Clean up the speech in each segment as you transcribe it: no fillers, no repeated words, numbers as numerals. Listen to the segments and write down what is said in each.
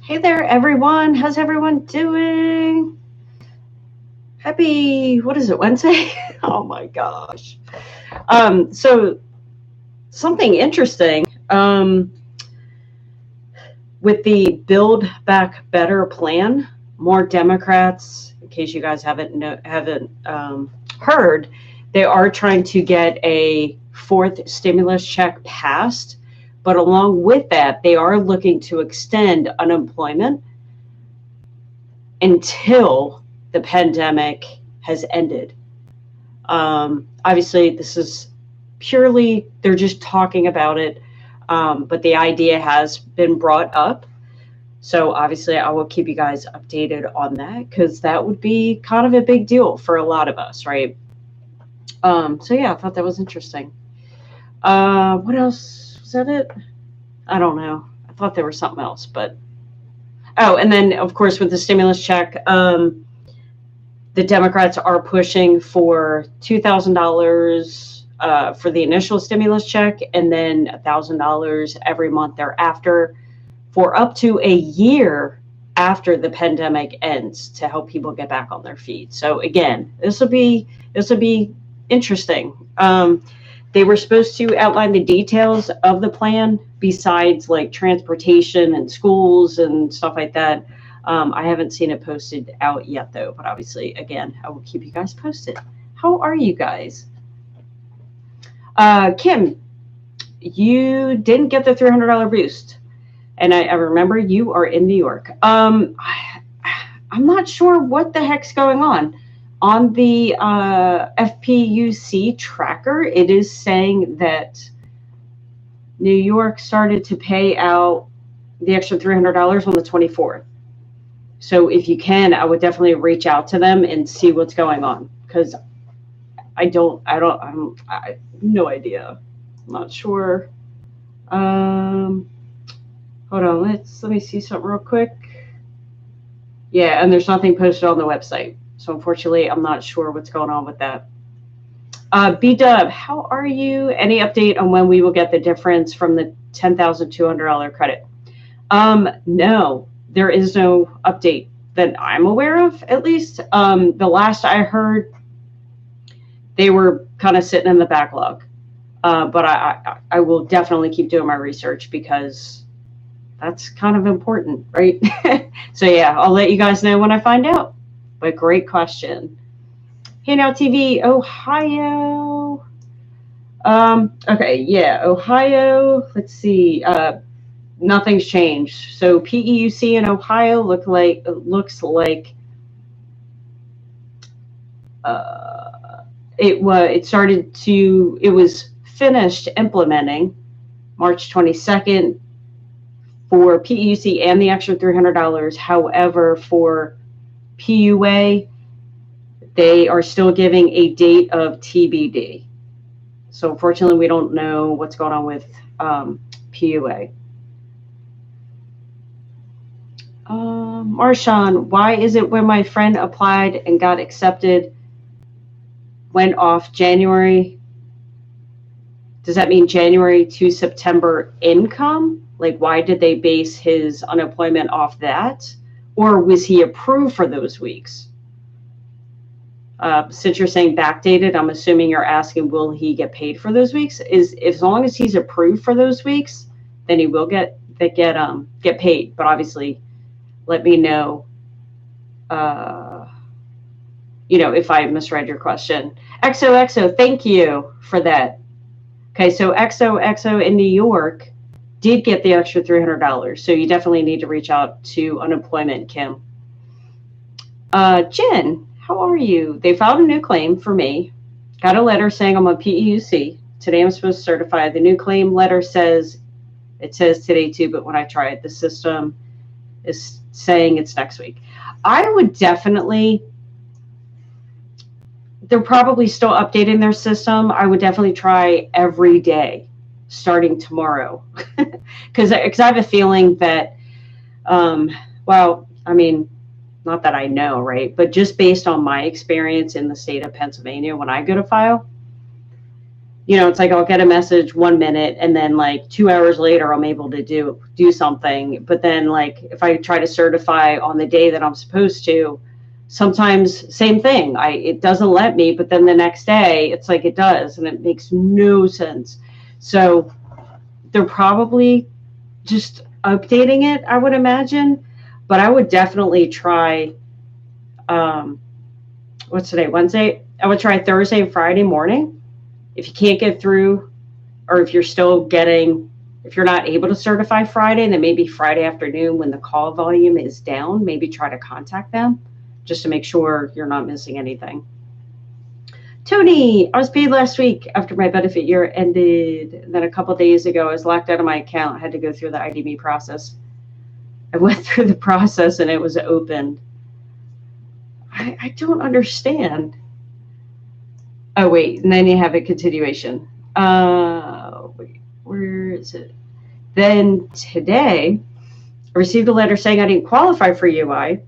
Hey there, everyone. How's everyone doing? Happy, what is it, Wednesday? Oh my gosh. So something interesting with the Build Back Better plan. More Democrats, in case you guys haven't heard, they are trying to get a fourth stimulus check passed. But along with that, they are looking to extend unemployment until the pandemic has ended. Obviously, this is purely, they're just talking about it, but the idea has been brought up. So obviously, I will keep you guys updated on that because that would be kind of a big deal for a lot of us, right? So yeah, I thought that was interesting. What else? Was that it? I don't know. I thought there was something else, but oh, and then of course with the stimulus check, the Democrats are pushing for $2,000 for the initial stimulus check, and then $1,000 every month thereafter for up to a year after the pandemic ends to help people get back on their feet. So again, this will be interesting. They were supposed to outline the details of the plan besides like transportation and schools and stuff like that. I haven't seen it posted out yet though, but obviously, again, I will keep you guys posted. How are you guys? Kim, you didn't get the $300 boost. And I remember you are in New York. I'm not sure what the heck's going on. On the PEUC tracker, it is saying that New York started to pay out the extra $300 on the 24th. So if you can, I would definitely reach out to them and see what's going on because I have no idea. I'm not sure. Hold on, let me see something real quick. Yeah, and there's nothing posted on the website. So unfortunately, I'm not sure what's going on with that. B-Dub, how are you? Any update on when we will get the difference from the $10,200 credit? No, there is no update that I'm aware of, at least. The last I heard, they were kind of sitting in the backlog. But I will definitely keep doing my research because that's kind of important, right? So yeah, I'll let you guys know when I find out. But great question. Handout TV, Ohio. Okay, yeah, Ohio. Let's see. Nothing's changed. So PEUC in Ohio looks like it was finished implementing March 22nd for PEUC and the extra $300. However, for PUA, they are still giving a date of TBD. So unfortunately, we don't know what's going on with PUA. Marshawn, why is it when my friend applied and got accepted, went off January? Does that mean January to September income? Like, why did they base his unemployment off that? Or was he approved for those weeks? Since you're saying backdated, I'm assuming you're asking, will he get paid for those weeks? As long as he's approved for those weeks, then he will get paid. But obviously, let me know, if I misread your question. XOXO, thank you for that. Okay, so XOXO in New York did get the extra $300. So you definitely need to reach out to unemployment, Kim. Jen, how are you? They filed a new claim for me. Got a letter saying I'm on PEUC. Today I'm supposed to certify. The new claim letter says today too, but when I try it, the system is saying it's next week. I would definitely, they're probably still updating their system. I would definitely try every day starting tomorrow because I have a feeling that, not that I know, right? But just based on my experience in the state of Pennsylvania, when I go to file, You know, it's like I'll get a message 1 minute and then like 2 hours later I'm able to do something. But then like if I try to certify on the day that I'm supposed to, sometimes same thing. It doesn't let me, but then the next day it's like it does, and it makes no sense. So they're probably just updating it, I would imagine. But I would definitely try what's today? Wednesday? I would try Thursday and Friday morning. If you can't get through, or if you're not able to certify Friday, then maybe Friday afternoon when the call volume is down, maybe try to contact them just to make sure you're not missing anything. Tony, I was paid last week after my benefit year ended. And then a couple of days ago, I was locked out of my account. I had to go through the IDB process. I went through the process and it was opened. I don't understand. Oh, wait, and then you have a continuation. Wait, where is it? Then today, I received a letter saying I didn't qualify for UI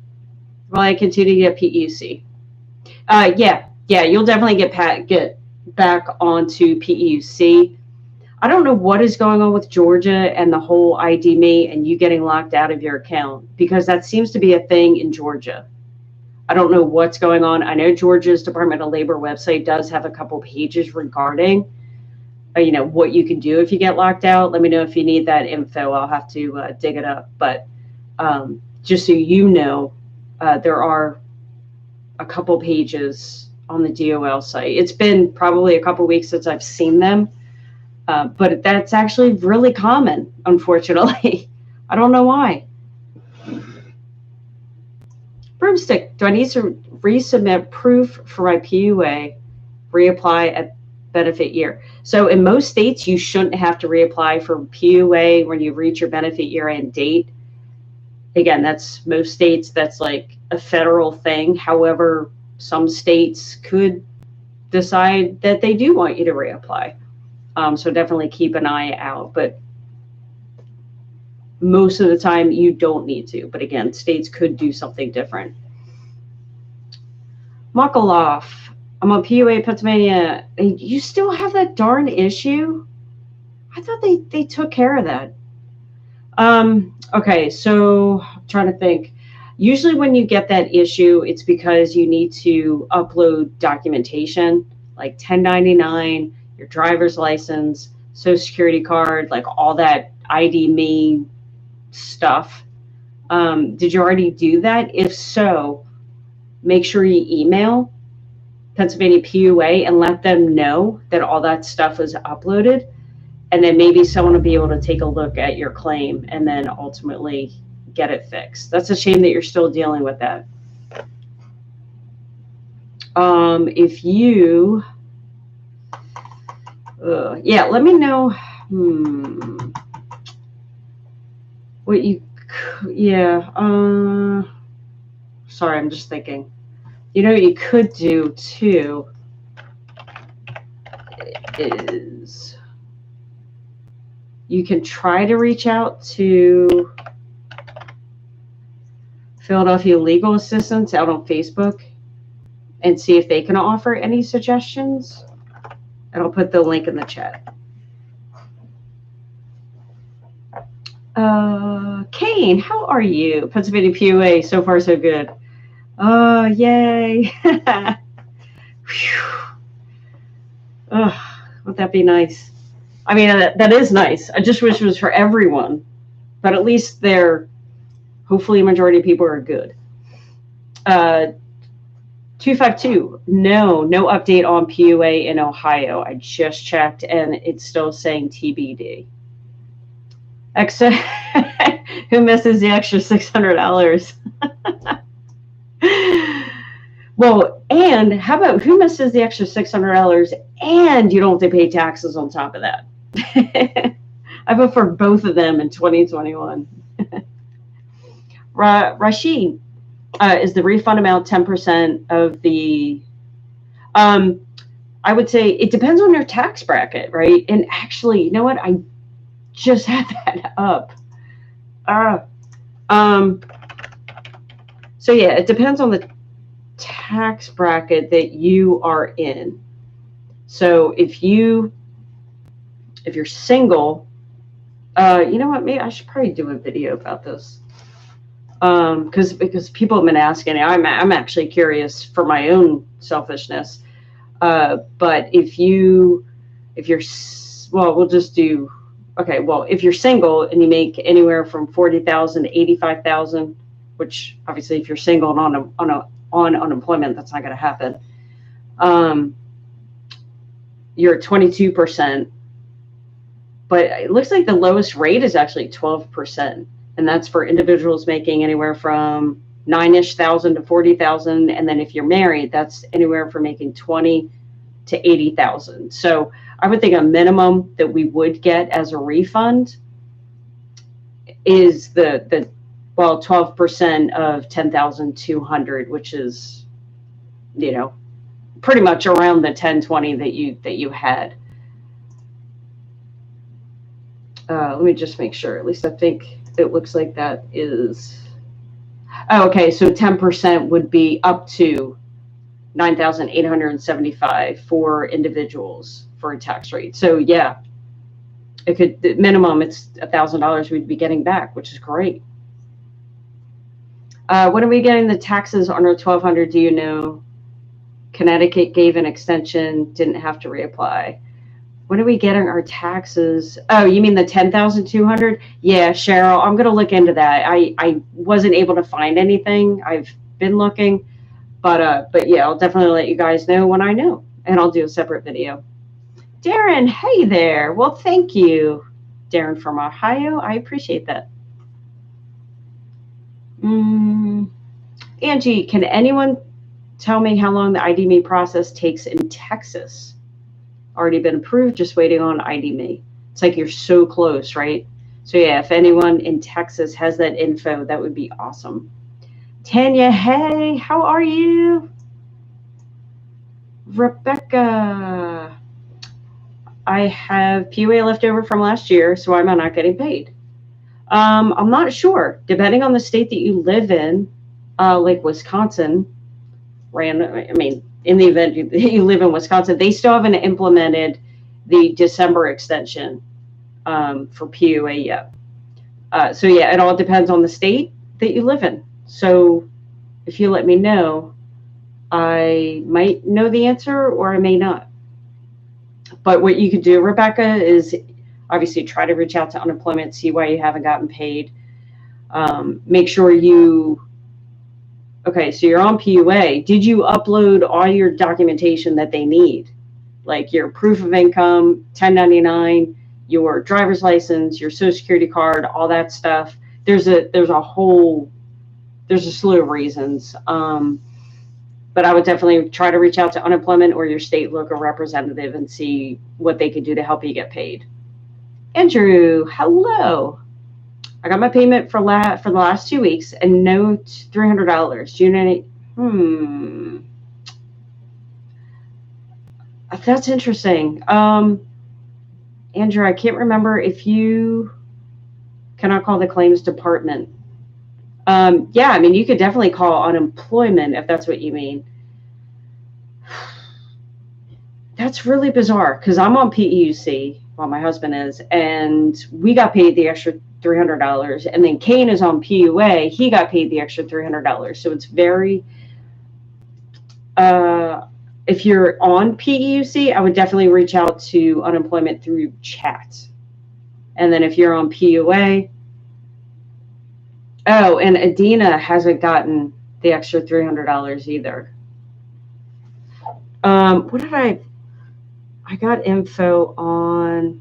while I continue to get PEUC. Yeah, you'll definitely get back onto PEUC. I don't know what is going on with Georgia and the whole ID me and you getting locked out of your account, because that seems to be a thing in Georgia. I don't know what's going on. I know Georgia's Department of Labor website does have a couple pages regarding, what you can do if you get locked out. Let me know if you need that info. I'll have to dig it up. But just so you know, there are a couple pages on the DOL site. It's been probably a couple weeks since I've seen them, but that's actually really common, unfortunately. I don't know why. Broomstick, do I need to resubmit proof for my PUA, reapply at benefit year? So in most states, you shouldn't have to reapply for PUA when you reach your benefit year end date. Again, that's most states, that's like a federal thing. However, some states could decide that they do want you to reapply. So definitely keep an eye out. But most of the time you don't need to, but again, states could do something different. Muckaloff, I'm on PUA Pennsylvania. You still have that darn issue? I thought they took care of that. Okay, so I'm trying to think. Usually when you get that issue, it's because you need to upload documentation like 1099, your driver's license, social security card, like all that ID me stuff. Did you already do that? If so, make sure you email Pennsylvania PUA and let them know that all that stuff was uploaded, and then maybe someone will be able to take a look at your claim and then ultimately get it fixed. That's a shame that you're still dealing with that. If you let me know what you sorry, I'm just thinking. What you could do too is you can try to reach out to Philadelphia Legal Assistance out on Facebook and see if they can offer any suggestions. And I'll put the link in the chat. Kane, how are you? Pennsylvania PUA, so far so good. Oh, yay. Would that be nice? I mean, that is nice. I just wish it was for everyone, but at least hopefully a majority of people are good. 252, no update on PUA in Ohio. I just checked and it's still saying TBD. Who misses the extra $600? Well, and how about who misses the extra $600 and you don't have to pay taxes on top of that? I vote for both of them in 2021. Rashid, is the refund amount 10% of the, I would say it depends on your tax bracket, right? And actually, you know what? I just had that up. So yeah, it depends on the tax bracket that you are in. So if you If you're single, you know what? Maybe I should probably do a video about this. Because people have been asking. I'm actually curious for my own selfishness. But if you're, well, we'll just do, okay, well, if you're single and you make anywhere from 40,000 to 85,000, which obviously if you're single and on unemployment, that's not going to happen. You're at 22%, but it looks like the lowest rate is actually 12%. And that's for individuals making anywhere from $9,000 to 40,000. And then if you're married, that's anywhere from making 20 to 80,000. So I would think a minimum that we would get as a refund is the 12% of 10,200, which is, pretty much around the 1020 that you had. Let me just make sure. At least I think it looks like that is. Oh, okay. So 10% would be up to 9,875 for individuals for a tax rate. So yeah, it could, the minimum, it's $1,000 we'd be getting back, which is great. When are we getting the taxes under 1,200? Do you know? Connecticut gave an extension, didn't have to reapply. When are we getting our taxes? Oh, you mean the 10,200? Yeah, Cheryl, I'm going to look into that. I wasn't able to find anything. I've been looking, but yeah, I'll definitely let you guys know when I know, and I'll do a separate video. Darren, hey there. Well, thank you, Darren from Ohio. I appreciate that. Angie, can anyone tell me how long the ID.me process takes in Texas? Already been approved, just waiting on ID.me. It's like you're so close, right? So yeah, if anyone in Texas has that info, that would be awesome. Tanya, hey, how are you? Rebecca, I have PUA left over from last year, so why am I not getting paid? I'm not sure. Depending on the state that you live in, like Wisconsin, in the event you live in Wisconsin, they still haven't implemented the December extension for PUA yet. So yeah, it all depends on the state that you live in. So if you let me know, I might know the answer or I may not. But what you could do, Rebecca, is obviously try to reach out to unemployment, see why you haven't gotten paid. Make sure okay, so you're on PUA. Did you upload all your documentation that they need? Like your proof of income, 1099, your driver's license, your social security card, all that stuff. There's a slew of reasons. But I would definitely try to reach out to unemployment or your state local representative and see what they could do to help you get paid. Andrew, hello. I got my payment for the last 2 weeks and no $300. June 8th. That's interesting. Andrew, I can't remember if you cannot call the claims department. Yeah, I mean, you could definitely call unemployment if that's what you mean. That's really bizarre because I'm on PEUC, well, my husband is, and we got paid the extra $300, and then Kane is on PUA. He got paid the extra $300. So it's very, if you're on PEUC, I would definitely reach out to unemployment through chat. And then if you're on PUA, oh, and Adina hasn't gotten the extra $300 either. What did I got info on.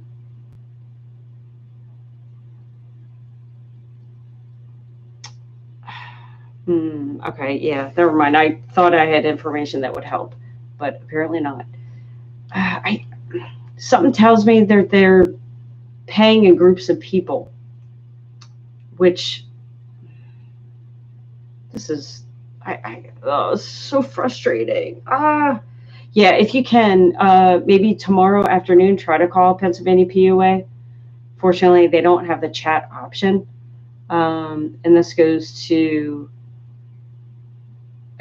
Okay, yeah, never mind. I thought I had information that would help, but apparently not. Something tells me they're paying in groups of people, which this is it's so frustrating. Yeah, if you can, maybe tomorrow afternoon, try to call Pennsylvania PUA. Fortunately, they don't have the chat option. And this goes to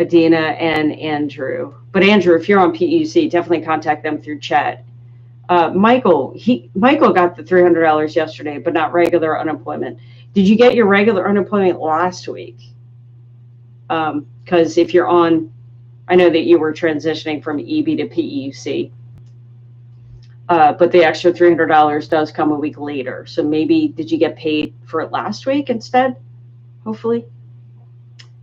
Adina and Andrew. But Andrew, if you're on PEUC, definitely contact them through chat. Michael got the $300 yesterday, but not regular unemployment. Did you get your regular unemployment last week? Because if you're on, I know that you were transitioning from EB to PEUC, but the extra $300 does come a week later. So maybe, did you get paid for it last week instead? Hopefully.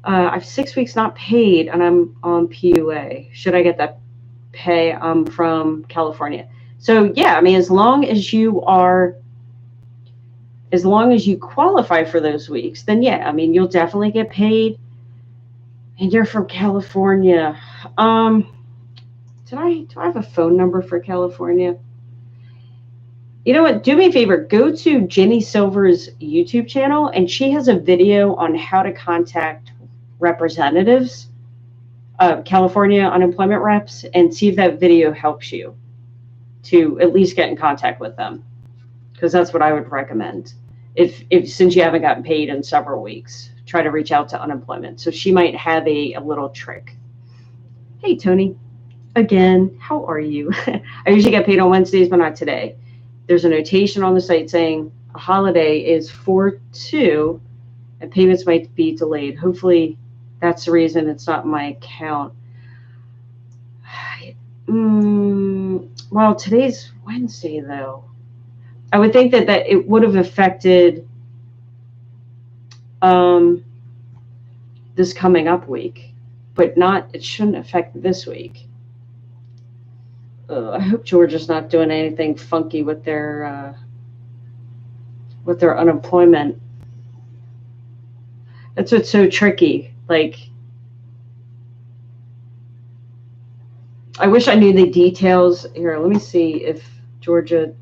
I have 6 weeks not paid, and I'm on PUA. Should I get that pay? I'm from California. So yeah, I mean, as long as you qualify for those weeks, then yeah, I mean, you'll definitely get paid. And you're from California. Do I have a phone number for California? You know what? Do me a favor. Go to Jenny Silver's YouTube channel, and she has a video on how to contact representatives of California unemployment reps, and see if that video helps you to at least get in contact with them, because that's what I would recommend. If since you haven't gotten paid in several weeks, try to reach out to unemployment. So she might have a little trick. Hey, Tony. Again, how are you? I usually get paid on Wednesdays, but not today. There's a notation on the site saying a holiday is 4/2 and payments might be delayed. Hopefully that's the reason it's not in my account. Well, today's Wednesday, though. I would think that it would have affected this coming up week, but it shouldn't affect this week. I hope Georgia's not doing anything funky with their unemployment. That's what's so tricky. Like, I wish I knew the details. Here, let me see if Georgia.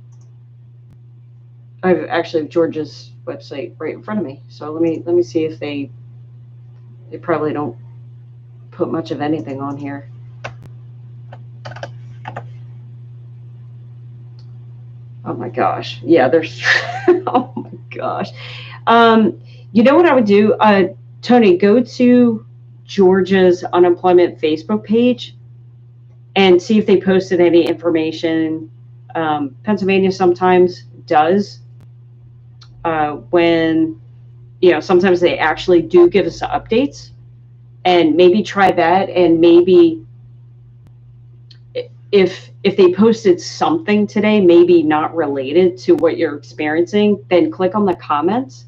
I actually have Georgia's website right in front of me. So let me see if they probably don't put much of anything on here. Oh my gosh. Yeah, there's oh my gosh. You know what I would do? Tony, go to Georgia's unemployment Facebook page and see if they posted any information. Pennsylvania sometimes does. When, sometimes they actually do give us updates, and maybe try that. And maybe if they posted something today, maybe not related to what you're experiencing, then click on the comments,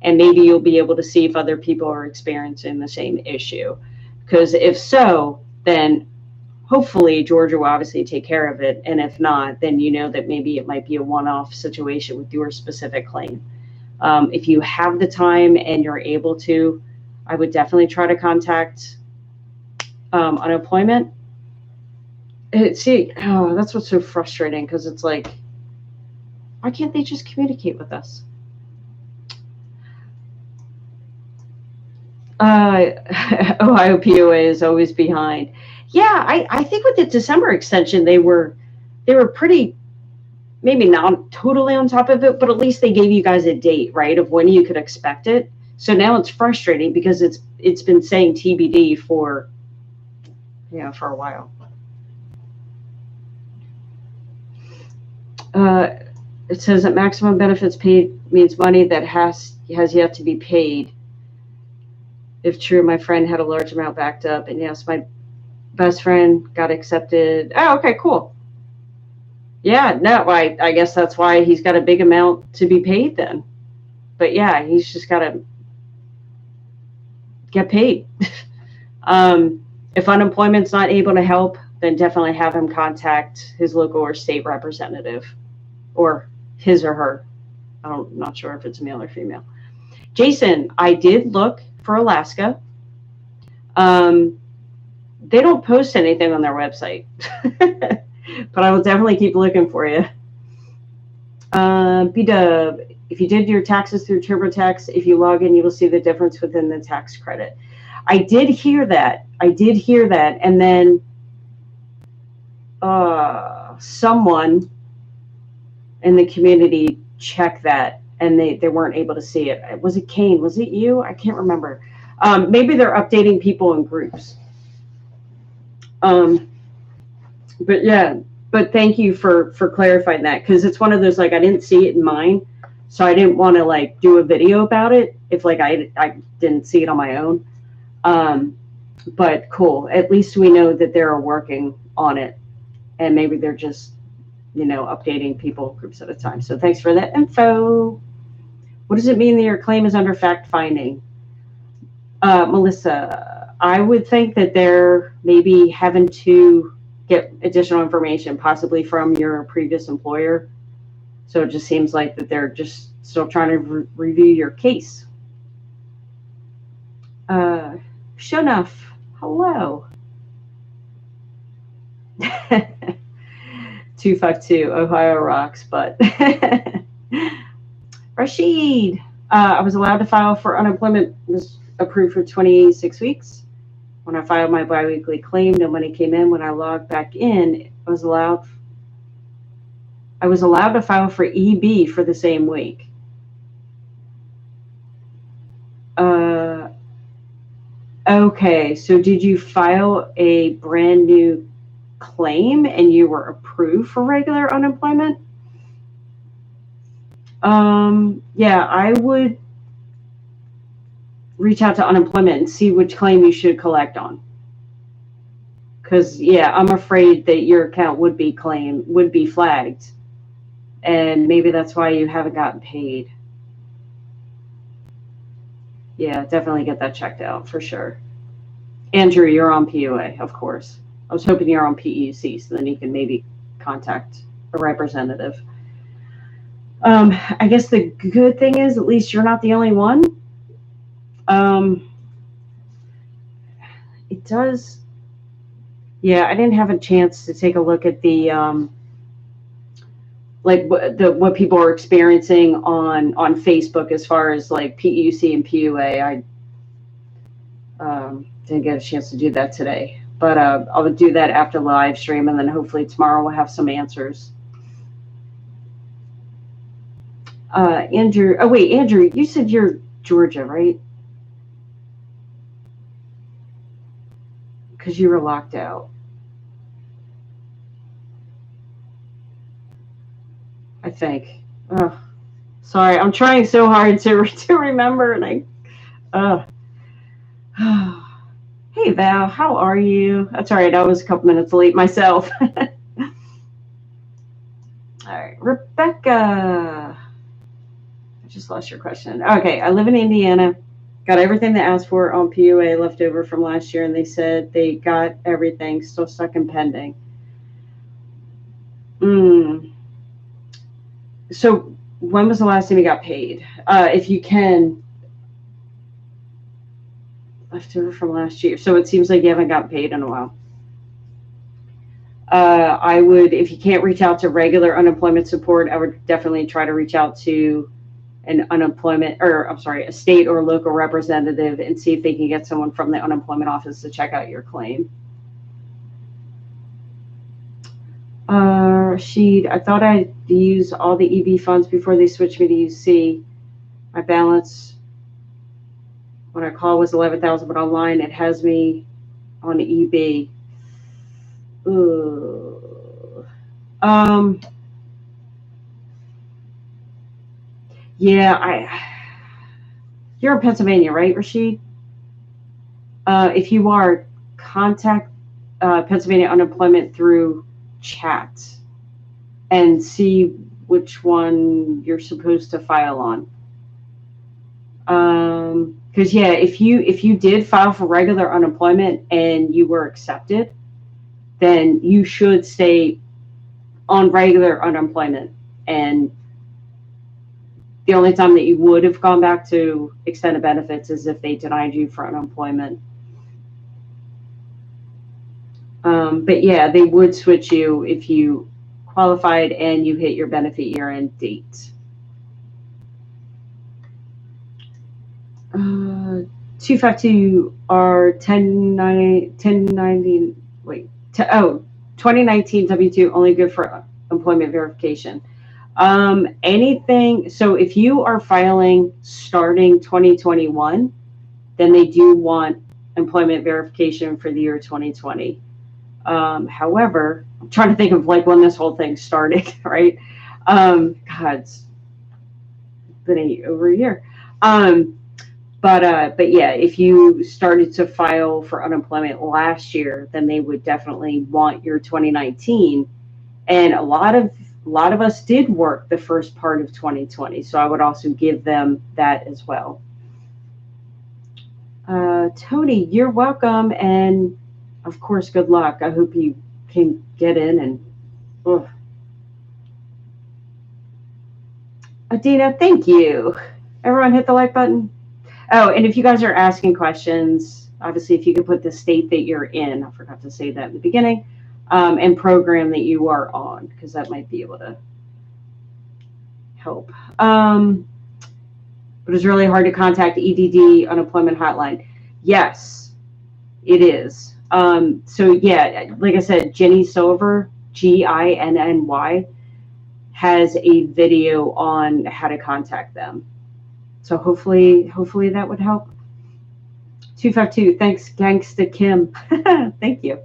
and maybe you'll be able to see if other people are experiencing the same issue. Because if so, then hopefully Georgia will obviously take care of it. And if not, then you know that maybe it might be a one-off situation with your specific claim. If you have the time and you're able to, I would definitely try to contact unemployment. That's what's so frustrating, because it's like, why can't they just communicate with us? Ohio PUA is always behind. Yeah, I think with the December extension, they were pretty, maybe not totally on top of it, but at least they gave you guys a date, right, of when you could expect it. So now it's frustrating because it's been saying TBD for a while. It says that maximum benefits paid means money that has yet to be paid. If true, my friend had a large amount backed up, and yes, my best friend got accepted. Oh, okay, cool. Yeah, no, I guess that's why he's got a big amount to be paid then. But yeah, he's just got to get paid. If unemployment's not able to help, then definitely have him contact his local or state representative, or his or her. I'm not sure if it's male or female. Jason, I did look for Alaska. They don't post anything on their website, but I will definitely keep looking for you. B-Dub, if you did your taxes through TurboTax, if you log in, you will see the difference within the tax credit. I did hear that. And then someone in the community checked that, and they weren't able to see it. Was it Kane? Was it you? I can't remember. Maybe they're updating people in groups. But yeah, but thank you for clarifying that, because it's one of those, like, I didn't see it in mine, so I didn't want to like do a video about it if like I didn't see it on my own. But cool, at least we know that they're working on it, and maybe they're just, you know, updating people groups at a time. So thanks for that info. What does it mean that your claim is under fact finding? Melissa, I would think that they're maybe having to get additional information, possibly from your previous employer. So it just seems like that they're just still trying to review your case. Shunuf, hello. 252, Ohio rocks, but Rashid, I was allowed to file for unemployment, was approved for 26 weeks. When I filed my biweekly claim, no money came in. When I logged back in, I was allowed to file for EB for the same week. Okay, so did you file a brand new claim and you were approved for regular unemployment? Yeah, I would reach out to unemployment and see which claim you should collect on. Because, yeah, I'm afraid that your account would be flagged. And maybe that's why you haven't gotten paid. Yeah, definitely get that checked out for sure. Andrew, you're on PUA, of course. I was hoping you're on PEUC, so then you can maybe contact a representative. I guess the good thing is at least you're not the only one. It does. Yeah, I didn't have a chance to take a look at the like what people are experiencing on Facebook as far as like PEUC and PUA. I didn't get a chance to do that today, but I'll do that after the live stream, and then hopefully tomorrow we'll have some answers. Andrew, oh wait, Andrew, you said you're Georgia, right? Because you were locked out. I think. Oh, sorry, I'm trying so hard to remember, and Hey Val, how are you? That's all right. I was a couple minutes late myself. All right, Rebecca. I just lost your question. Okay, I live in Indiana. Got everything they asked for on PUA left over from last year, and they said they got everything, still stuck in pending. So when was the last time you got paid? If you can, left over from last year. So it seems like you haven't got paid in a while. I would, if you can't reach out to regular unemployment support, I would definitely try to reach out to a state or local representative and see if they can get someone from the unemployment office to check out your claim. Rashid, I thought I'd use all the EB funds before they switched me to UC. My balance when I called was 11,000, but online it has me on EB. Ooh. Yeah, you're in Pennsylvania, right, Rashid? If you are, contact Pennsylvania Unemployment through chat and see which one you're supposed to file on. Because yeah, if you did file for regular unemployment and you were accepted, then you should stay on regular unemployment, and the only time that you would have gone back to extended benefits is if they denied you for unemployment. But yeah, they would switch you if you qualified and you hit your benefit year-end date. 252 are 2019 W-2 only good for employment verification. Anything, so if you are filing starting 2021, then they do want employment verification for the year 2020. However, I'm trying to think of like when this whole thing started, right? God, it's been over a year. But yeah, if you started to file for unemployment last year, then they would definitely want your 2019. And a lot of us did work the first part of 2020, so I would also give them that as well. Tony, you're welcome, and of course, good luck. I hope you can get in and. Ugh. Adina, thank you. Everyone hit the like button. Oh, and if you guys are asking questions, obviously, if you could put the state that you're in, I forgot to say that in the beginning, and program that you are on, because that might be able to help. But it's really hard to contact EDD unemployment hotline. Yes, it is. So yeah, like I said, Jenny Silver, Ginny, has a video on how to contact them. So hopefully that would help. 252, thanks, Gangsta Kim. Thank you.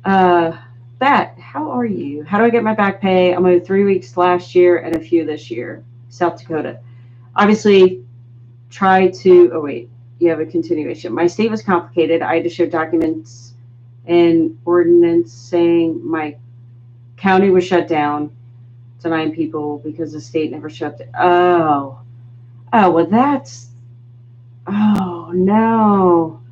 That, how are you? How do I get my back pay? I'm owed 3 weeks last year and a few this year. South Dakota. Obviously, try to, oh wait, you have a continuation. My state was complicated. I had to show documents and ordinance saying my county was shut down, denying people because the state never shut down. Oh, well that's, oh no.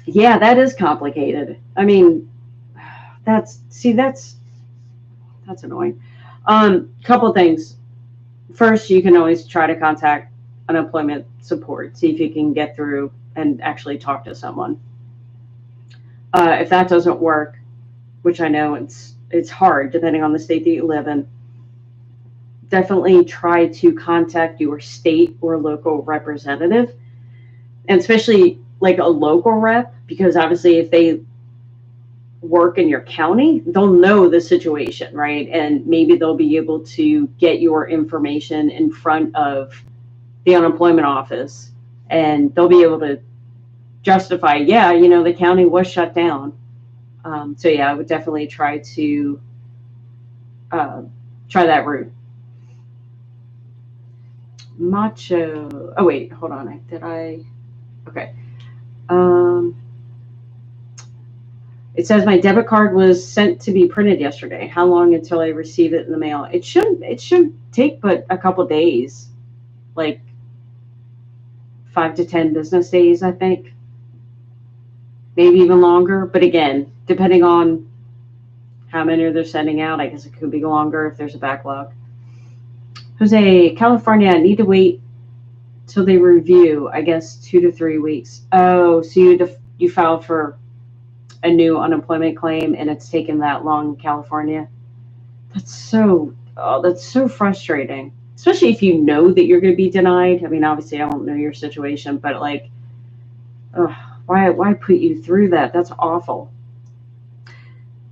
Yeah, that is complicated. I mean, that's annoying. Couple things. First, you can always try to contact unemployment support, see if you can get through and actually talk to someone. If that doesn't work, which I know it's hard depending on the state that you live in, definitely try to contact your state or local representative, and especially like a local rep, because obviously if they work in your county, they'll know the situation, right? And maybe they'll be able to get your information in front of the unemployment office, and they'll be able to justify, yeah, the county was shut down. So yeah, I would definitely try to try that route. Macho. Oh wait, hold on. Okay. It says my debit card was sent to be printed yesterday. How long until I receive it in the mail? It shouldn't take but a couple days, like 5 to 10 business days, I think. Maybe even longer. But again, depending on how many they're sending out, I guess it could be longer if there's a backlog. Jose, California, I need to wait till they review, I guess 2 to 3 weeks. Oh, so you filed for a new unemployment claim and it's taken that long in California? That's so frustrating, especially if you know that you're going to be denied. I mean, obviously I don't know your situation, but like, why put you through that? That's awful.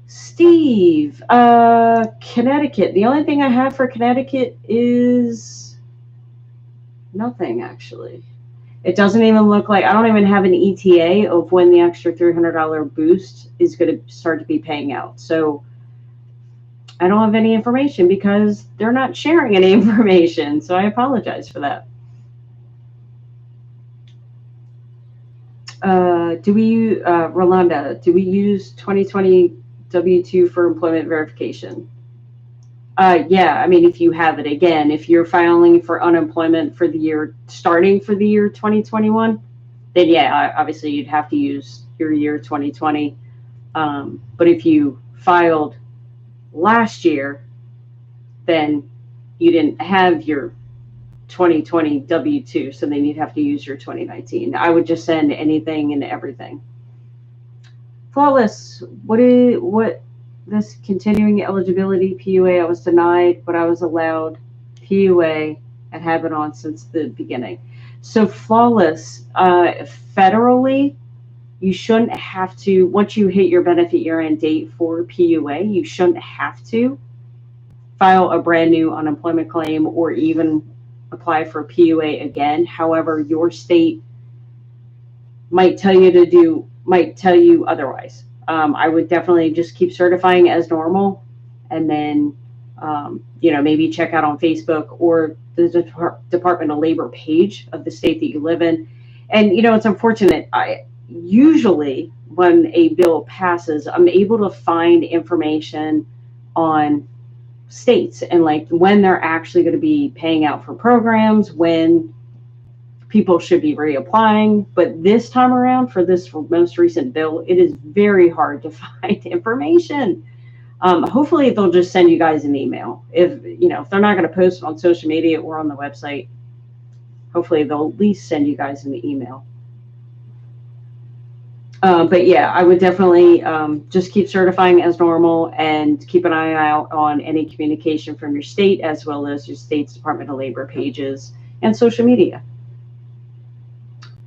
Steve, Connecticut. The only thing I have for Connecticut is nothing, actually. It doesn't even look like, I don't even have an ETA of when the extra $300 boost is going to start to be paying out. So I don't have any information because they're not sharing any information. So I apologize for that. Rolanda, do we use 2020 W-2 for employment verification? Yeah, I mean, if you have it, again, if you're filing for unemployment for the year, starting for the year 2021, then yeah, obviously you'd have to use your year 2020. But if you filed last year, then you didn't have your 2020 W-2, so then you'd have to use your 2019. I would just send anything and everything. Flawless, what this continuing eligibility PUA, I was denied, but I was allowed PUA and have it on since the beginning. So Flawless, federally, you shouldn't have to, once you hit your benefit year-end date for PUA, you shouldn't have to file a brand new unemployment claim or even apply for PUA again. However, your state might tell you otherwise. I would definitely just keep certifying as normal, and then maybe check out on Facebook or the Department of Labor page of the state that you live in. And it's unfortunate. I usually, when a bill passes, I'm able to find information on states and like when they're actually going to be paying out for programs, when people should be reapplying. But this time around, for this most recent bill, it is very hard to find information. Hopefully they'll just send you guys an email. If they're not going to post it on social media or on the website, hopefully they'll at least send you guys an email. But yeah, I would definitely just keep certifying as normal and keep an eye out on any communication from your state, as well as your state's Department of Labor pages and social media.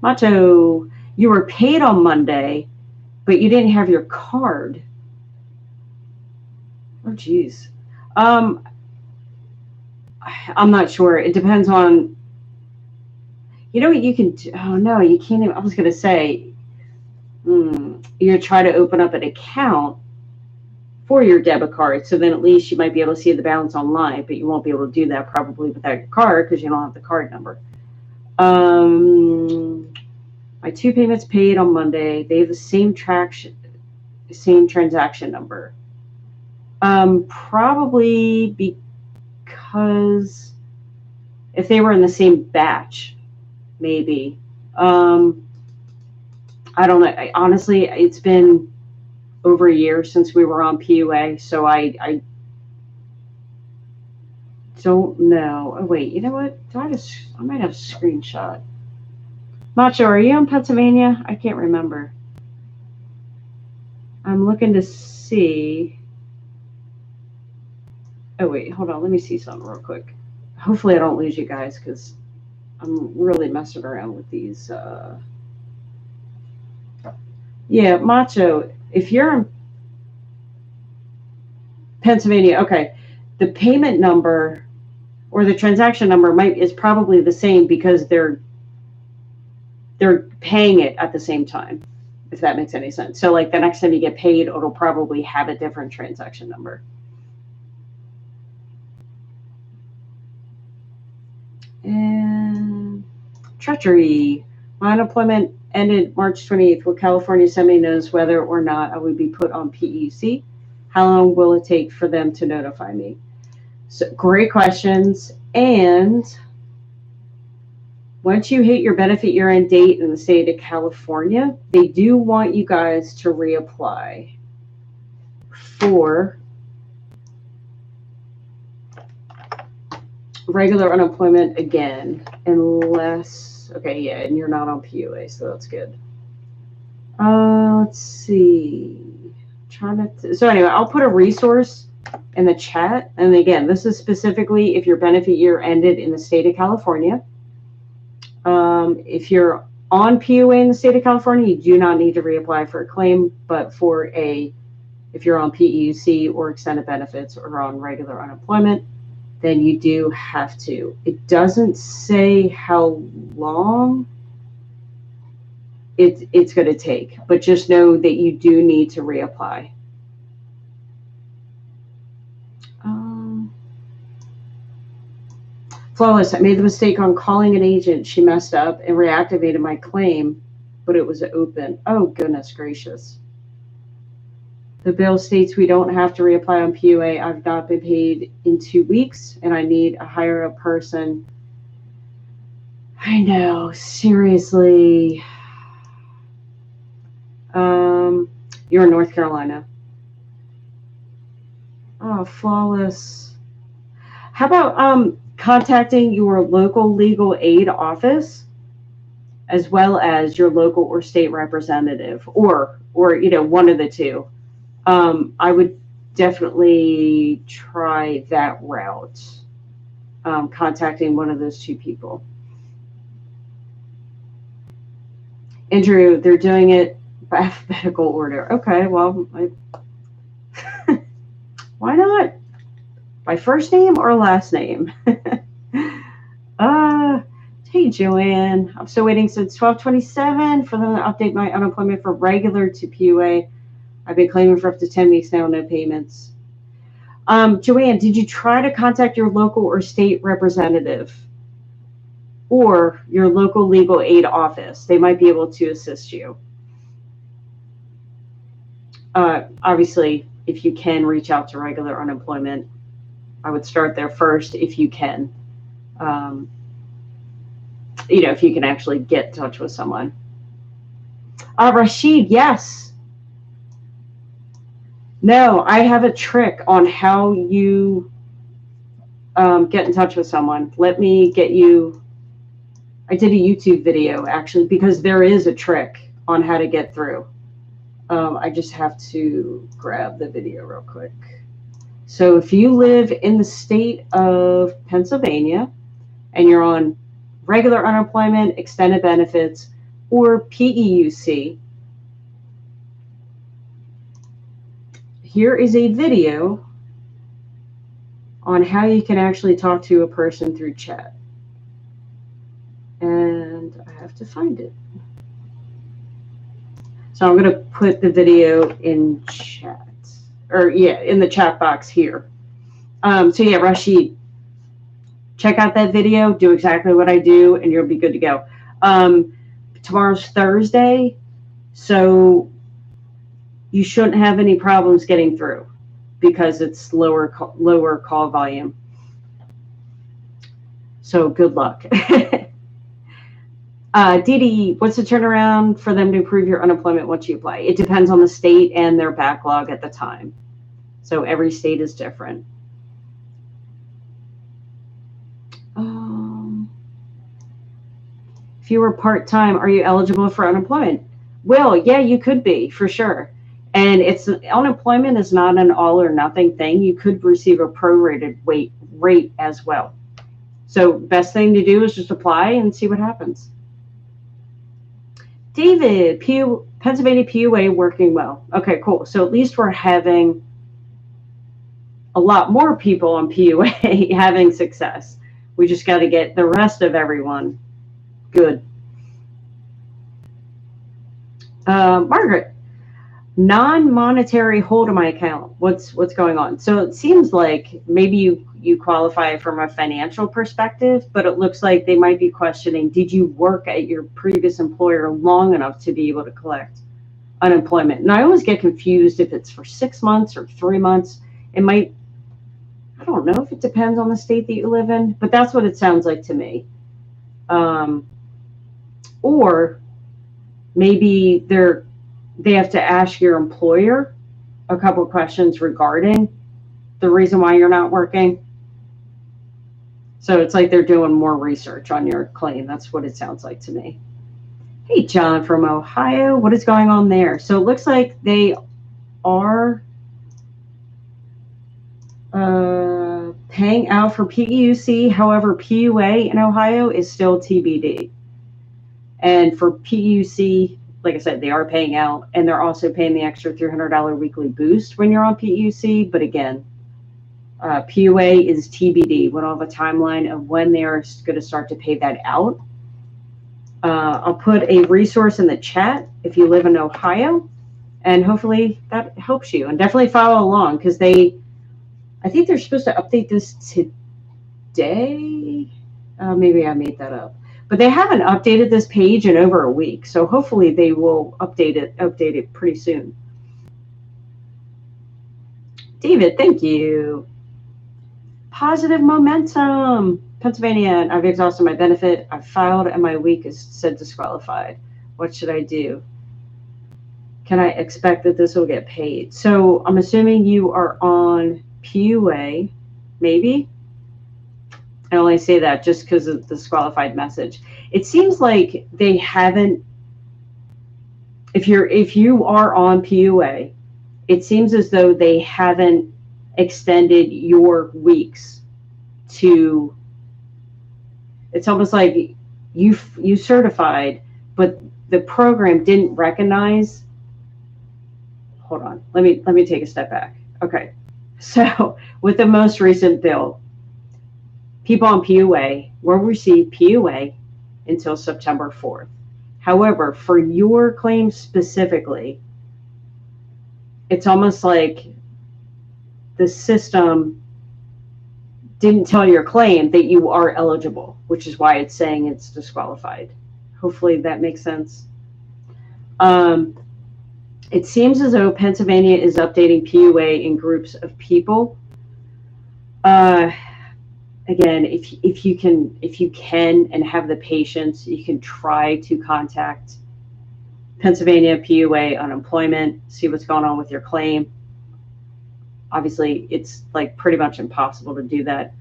Macho, you were paid on Monday, but you didn't have your card. Oh, geez. I'm not sure. It depends on, what you can do. Oh, no, you can't even. I was going to say, you try to open up an account for your debit card. So then at least you might be able to see the balance online, but you won't be able to do that probably without your card because you don't have the card number. My 2 payments paid on Monday. They have the same transaction number. Probably because if they were in the same batch, maybe. I don't know. Honestly, it's been over a year since we were on PUA, so I don't know. Oh, wait, you know what? I might have a screenshot. Macho, are you in Pennsylvania? I can't remember. I'm looking to see. Oh, wait, hold on. Let me see something real quick. Hopefully I don't lose you guys because I'm really messing around with these. Yeah, Macho, if you're in Pennsylvania, okay, the payment number or the transaction number is probably the same because they're paying it at the same time, if that makes any sense. So like the next time you get paid, it'll probably have a different transaction number. And treachery. My unemployment ended March 28th. Will California send me knows whether or not I would be put on PEUC? How long will it take for them to notify me? So great questions. And once you hit your benefit year-end date in the state of California, they do want you guys to reapply for regular unemployment again, unless, okay, yeah, and you're not on PUA, so that's good. Let's see. So anyway, I'll put a resource in the chat. And again, this is specifically if your benefit year ended in the state of California. If you're on PUA in the state of California, you do not need to reapply for a claim, but if you're on PEUC or extended benefits or on regular unemployment, then you do have to. It doesn't say how long it's going to take, but just know that you do need to reapply. Flawless, I made the mistake on calling an agent. She messed up and reactivated my claim, but it was open. Oh, goodness gracious. The bill states we don't have to reapply on PUA. I've not been paid in 2 weeks, and I need a higher up person. I know, seriously. You're in North Carolina. Oh, flawless. How about contacting your local legal aid office, as well as your local or state representative, or one of the two. I would definitely try that route, contacting one of those two people. Andrew, they're doing it by alphabetical order. Okay, well, why not? By first name or last name? Hey, Joanne. I'm still waiting since 12/27 for them to update my unemployment from regular to PUA. I've been claiming for up to 10 weeks now, no payments. Joanne, did you try to contact your local or state representative or your local legal aid office? They might be able to assist you. Obviously, if you can reach out to regular unemployment, I would start there first if you can. If you can actually get in touch with someone. Rashid, yes. No, I have a trick on how you get in touch with someone. Let me get you. I did a YouTube video, actually, because there is a trick on how to get through. I just have to grab the video real quick. So if you live in the state of Pennsylvania and you're on regular unemployment, extended benefits, or PEUC, here is a video on how you can actually talk to a person through chat. And I have to find it. So I'm going to put the video in chat, or in the chat box here. So yeah, Rashid, check out that video, do exactly what I do, and you'll be good to go. Tomorrow's Thursday, so you shouldn't have any problems getting through because it's lower call volume. So good luck. Didi, what's the turnaround for them to approve your unemployment once you apply? It depends on the state and their backlog at the time. So every state is different. If you were part-time, are you eligible for unemployment? Well, yeah, you could be, for sure. And unemployment is not an all or nothing thing. You could receive a prorated rate as well. So best thing to do is just apply and see what happens. David, Pennsylvania PUA working well. Okay, cool. So at least we're having a lot more people on PUA having success. We just got to get the rest of everyone good. Margaret, non-monetary hold on my account. What's going on? So it seems like maybe you qualify from a financial perspective, but it looks like they might be questioning, did you work at your previous employer long enough to be able to collect unemployment? And I always get confused if it's for 6 months or 3 months. It might, I don't know if it depends on the state that you live in, but that's what it sounds like to me. Or maybe they have to ask your employer a couple of questions regarding the reason why you're not working. So it's like they're doing more research on your claim. That's what it sounds like to me. Hey, John from Ohio, what is going on there? So it looks like they are paying out for PEUC. However, PUA in Ohio is still TBD. And for PEUC, like I said, they are paying out, and they're also paying the extra $300 weekly boost when you're on PEUC. But again, PUA is TBD. We don't have a timeline of when they are going to start to pay that out. I'll put a resource in the chat if you live in Ohio, and hopefully that helps you. And definitely follow along because I think they're supposed to update this today. Maybe I made that up. But they haven't updated this page in over a week, so hopefully they will update it pretty soon. David, thank you. Positive momentum. Pennsylvania, I've exhausted my benefit. I've filed, and my week is said disqualified. What should I do? Can I expect that this will get paid? So I'm assuming you are on PUA, maybe? I only say that just because of the disqualified message. It seems like they haven't, if you are on PUA, it seems as though they haven't extended your weeks to, it's almost like you certified, but the program didn't recognize. Hold on, let me take a step back. Okay, so with the most recent bill, people on PUA will receive PUA until September 4th. However, for your claim specifically, it's almost like the system didn't tell your claim that you are eligible, which is why it's saying it's disqualified. Hopefully that makes sense. It seems as though Pennsylvania is updating PUA in groups of people. Again, if you can and have the patience, you can try to contact Pennsylvania PUA unemployment, see what's going on with your claim. Obviously, it's like pretty much impossible to do that.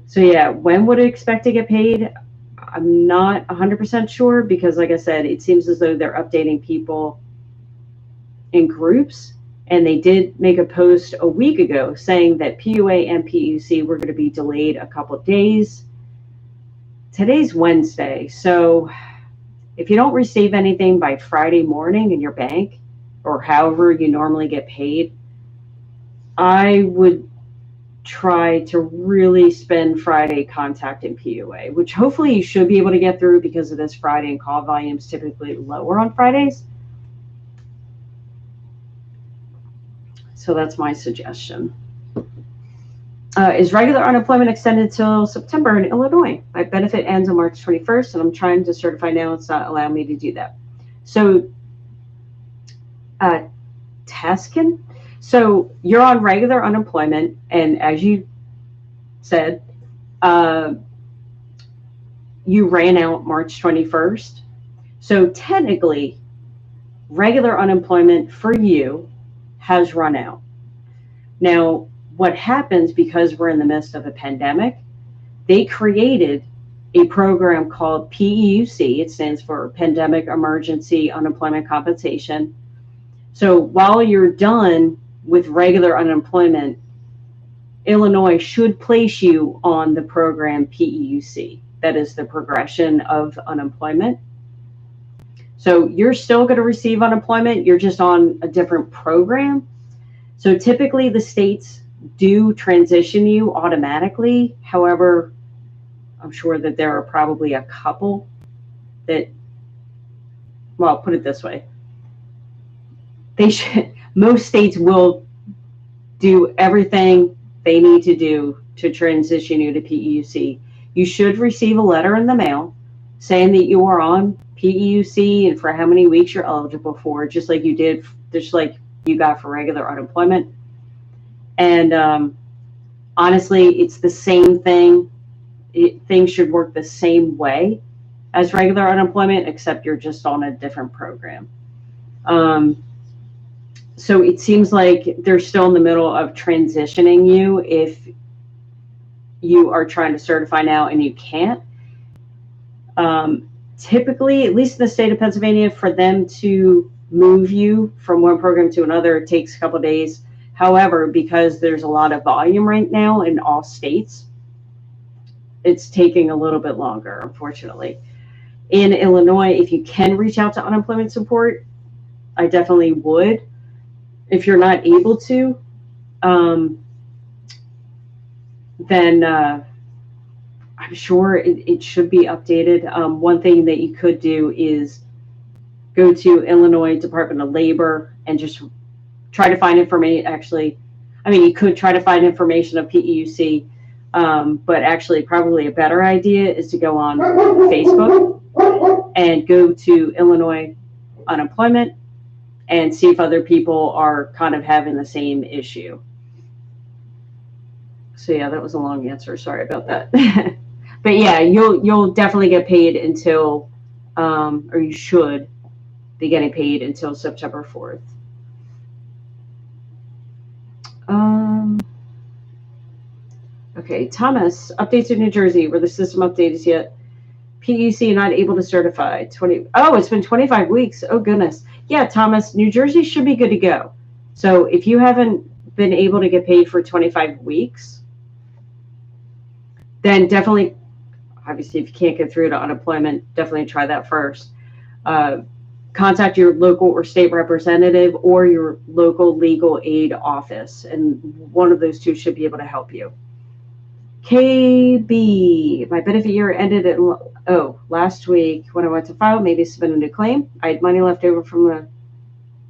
So yeah, when would it expect to get paid? I'm not 100% sure because, like I said, it seems as though they're updating people in groups, and they did make a post a week ago saying that PUA and PEUC were going to be delayed a couple of days. Today's Wednesday, so if you don't receive anything by Friday morning in your bank or however you normally get paid, I would try to really spend Friday contacting PUA, which hopefully you should be able to get through because it is Friday and call volume is typically lower on Fridays. So that's my suggestion. Is regular unemployment extended till September in Illinois? My benefit ends on March 21st, and I'm trying to certify now. It's not allowing me to do that. So, Taskin, so you're on regular unemployment, and as you said, you ran out March 21st. So technically, regular unemployment for you has run out. Now, what happens because we're in the midst of a pandemic, they created a program called PEUC. It stands for Pandemic Emergency Unemployment Compensation. So while you're done with regular unemployment, Illinois should place you on the program PEUC. That is the progression of unemployment. So you're still going to receive unemployment. You're just on a different program. So typically the states do transition you automatically. However, I'm sure that there are probably a couple that, well, put it this way. Most states will do everything they need to do to transition you to PEUC. You should receive a letter in the mail saying that you are on PEUC and for how many weeks you're eligible for, just like you got for regular unemployment. And honestly, it's the same thing. Things should work the same way as regular unemployment, except you're just on a different program. So it seems like they're still in the middle of transitioning you if you are trying to certify now and you can't. Typically, at least in the state of Pennsylvania, for them to move you from one program to another, it takes a couple of days. However, because there's a lot of volume right now in all states, it's taking a little bit longer, unfortunately. In Illinois, if you can reach out to unemployment support, I definitely would. If you're not able to, then I'm sure it should be updated. One thing that you could do is go to Illinois Department of Labor and just try to find information. Actually, I mean, you could try to find information of PEUC, but actually probably a better idea is to go on Facebook and go to Illinois Unemployment and see if other people are kind of having the same issue. So yeah, that was a long answer. Sorry about that. But yeah, you'll definitely get paid until, or you should be getting paid until September 4th. Okay, Thomas, updates in New Jersey where the system updates yet. PEUC not able to certify. It's been 25 weeks. Oh goodness. Yeah, Thomas, New Jersey should be good to go. So if you haven't been able to get paid for 25 weeks, then definitely, obviously, if you can't get through to unemployment, definitely try that first. contact your local or state representative or your local legal aid office, and one of those two should be able to help you. KB, my benefit year ended at, last week when I went to file, maybe submit a new claim. I had money left over from the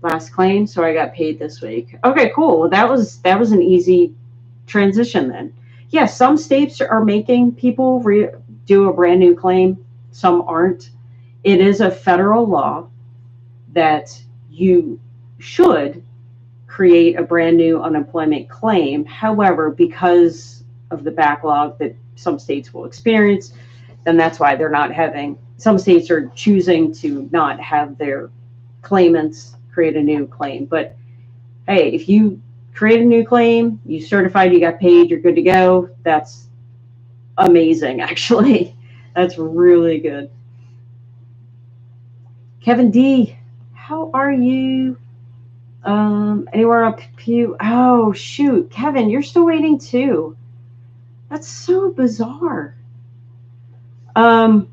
last claim, so I got paid this week. Okay, cool. Well, that was an easy transition then. Yeah, some states are making people do a brand new claim. Some aren't. It is a federal law that you should create a brand new unemployment claim. However, because of the backlog that some states will experience, then that's why they're not having, some states are choosing to not have their claimants create a new claim. But hey, if you create a new claim, you certified, you got paid, you're good to go. That's amazing, actually. That's really good. Kevin D, how are you? Anywhere up PUA? Oh, shoot. Kevin, you're still waiting too. That's so bizarre. I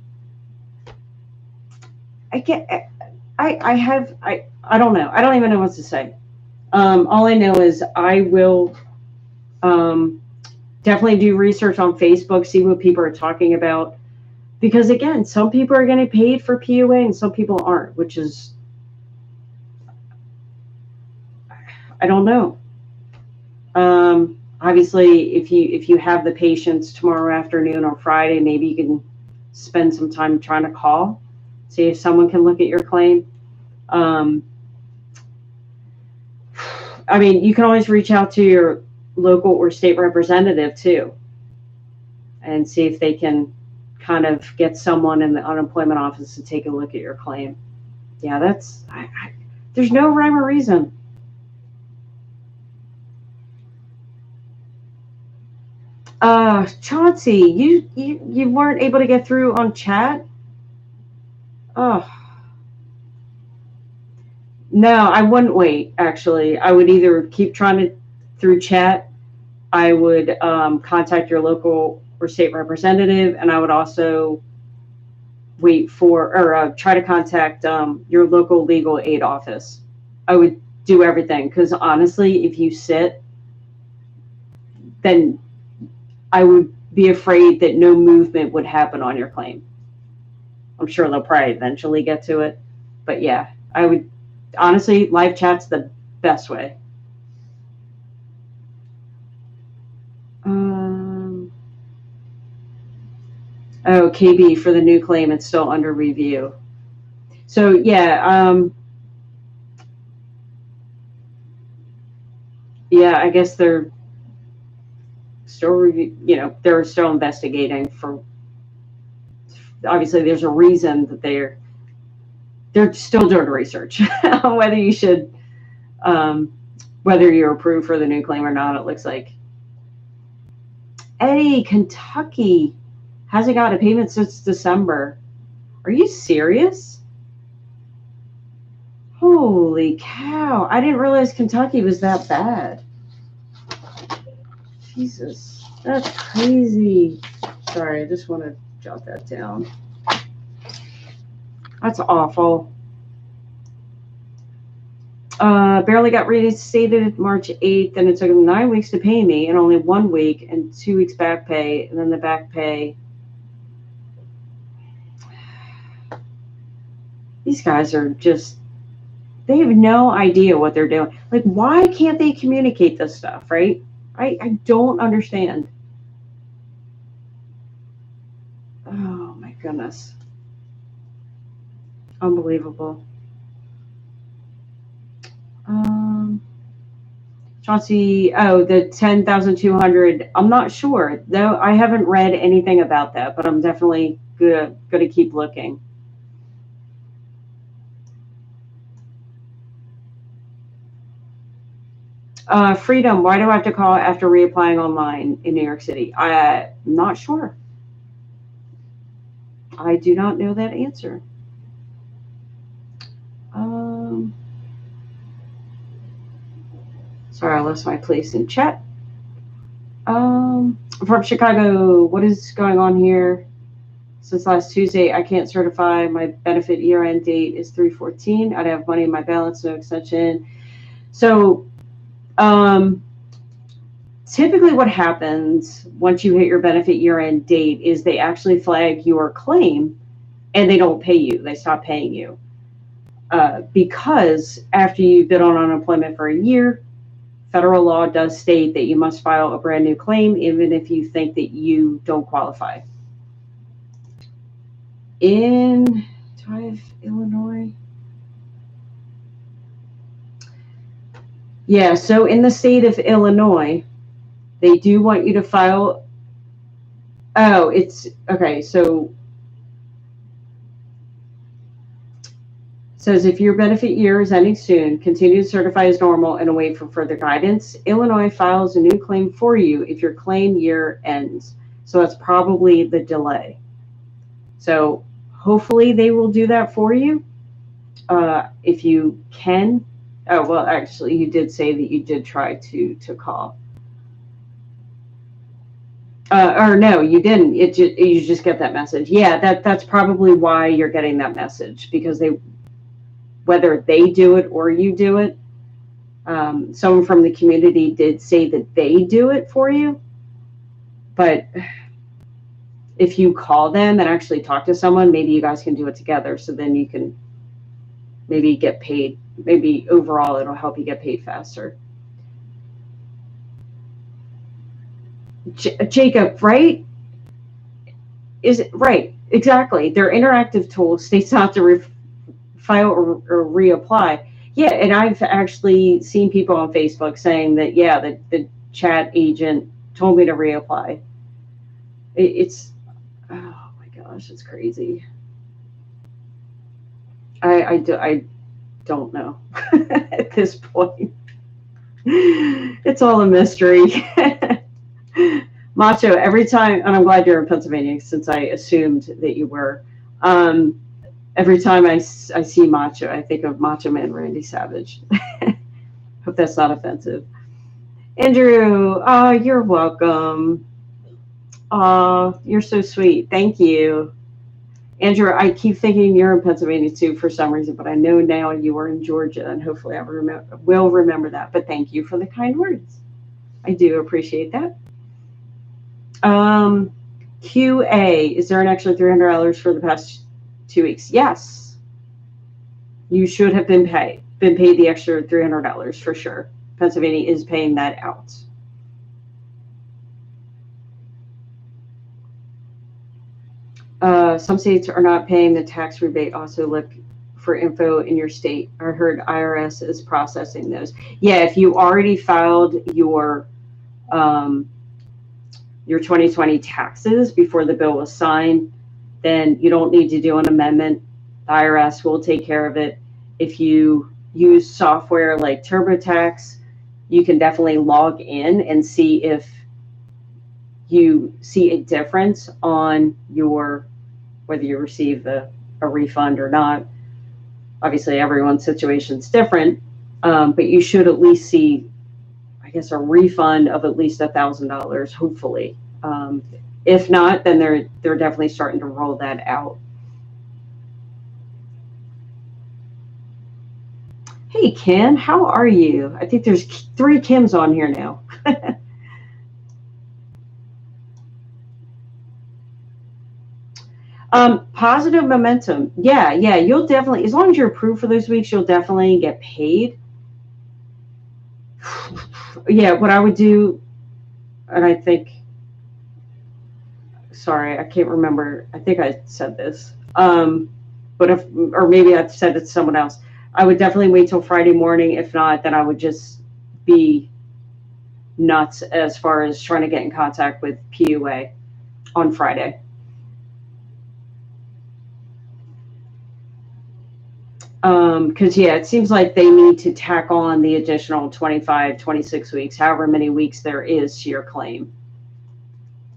don't know. I don't even know what to say. All I know is I will definitely do research on Facebook, see what people are talking about. Because again, some people are getting paid for PUA and some people aren't, which is, I don't know. Obviously, if you have the patience tomorrow afternoon or Friday, maybe you can spend some time trying to call, see if someone can look at your claim. I mean, you can always reach out to your local or state representative too, and see if they can kind of get someone in the unemployment office to take a look at your claim. Yeah, that's, there's no rhyme or reason. Chauncey, you weren't able to get through on chat? Oh. No, I wouldn't wait, actually. I would either keep trying to, through chat, I would contact your local or state representative, and I would also wait for, or try to contact your local legal aid office. I would do everything, because honestly, if you sit, then I would be afraid that no movement would happen on your claim. I'm sure they'll probably eventually get to it, but yeah, I would, honestly, live chat's the best way. Oh, KB, for the new claim, it's still under review. So yeah, yeah, I guess they're still they're still investigating for, obviously there's a reason that they're still doing research on whether you should, whether you're approved for the new claim or not, it looks like. Eddie, Kentucky hasn't got a payment since December. Are you serious? Holy cow. I didn't realize Kentucky was that bad. Jesus, that's crazy. Sorry, I just want to jot that down. That's awful. Barely got reinstated March 8th, and it took them 9 weeks to pay me, and only 1 week and 2 weeks back pay, and then the back pay. These guys are just, they have no idea what they're doing. Like, why can't they communicate this stuff, right? I don't understand. Oh, my goodness. Unbelievable. Chauncey, oh, the 10,200. I'm not sure, though. I haven't read anything about that, but I'm definitely going to keep looking. Freedom, why do I have to call after reapplying online in New York City? I'm not sure. I do not know that answer. Sorry, I lost my place in chat. From Chicago, what is going on here? since last Tuesday, I can't certify. My benefit year-end date is 3/14. I'd have money in my balance, no extension. So typically what happens once you hit your benefit year-end date is they actually flag your claim and they don't pay you. They stop paying you. Because after you've been on unemployment for a year, federal law does state that you must file a brand new claim, even if you think that you don't qualify. In Illinois. Yeah, so in the state of Illinois, they do want you to file. Oh, it's okay. So it says if your benefit year is ending soon, continue to certify as normal and await for further guidance. Illinois files a new claim for you if your claim year ends. So that's probably the delay. So hopefully they will do that for you. If you can. Oh, well, actually, you did say that you did try to call. Or no, you didn't. You just get that message. Yeah, that's probably why you're getting that message, because whether they do it or you do it, someone from the community did say that they do it for you. But if you call them and actually talk to someone, maybe you guys can do it together. So then you can maybe get paid. Maybe overall it'll help you get paid faster. Jacob, right? Is it right? Exactly. Their interactive tool states not to file or reapply. Yeah, and I've actually seen people on Facebook saying that, yeah, the chat agent told me to reapply. It's, oh my gosh, it's crazy. I don't know at this point. It's all a mystery. Macho, every time, and I'm glad you're in Pennsylvania since I assumed that you were. Every time I see Macho, I think of Macho Man Randy Savage. Hope that's not offensive. Andrew, oh, you're welcome. Oh, you're so sweet. Thank you. Andrew, I keep thinking you're in Pennsylvania too for some reason, but I know now you are in Georgia, and hopefully I will remember that. But thank you for the kind words. I do appreciate that. QA, is there an extra $300 for the past 2 weeks? Yes. You should have been paid the extra $300 for sure. Pennsylvania is paying that out. Some states are not paying the tax rebate. Also look for info in your state. I heard IRS is processing those. Yeah, if you already filed your 2020 taxes before the bill was signed, then you don't need to do an amendment. The IRS will take care of it. If you use software like TurboTax, you can definitely log in and see if you see a difference on whether you receive a refund or not. Obviously, everyone's situation is different, but you should at least see, I guess, a refund of at least $1,000, hopefully. If not, then they're definitely starting to roll that out. Hey, Kim, how are you? I think there's 3 Kims on here now. Positive momentum. Yeah, you'll definitely, as long as you're approved for those weeks, you'll definitely get paid. Yeah, what I would do, and I think, sorry, I can't remember. I think I said this. But or maybe I said it to someone else. I would definitely wait till Friday morning. If not, then I would just be nuts as far as trying to get in contact with PUA on Friday. Because, yeah, it seems like they need to tack on the additional 25, 26 weeks, however many weeks there is to your claim.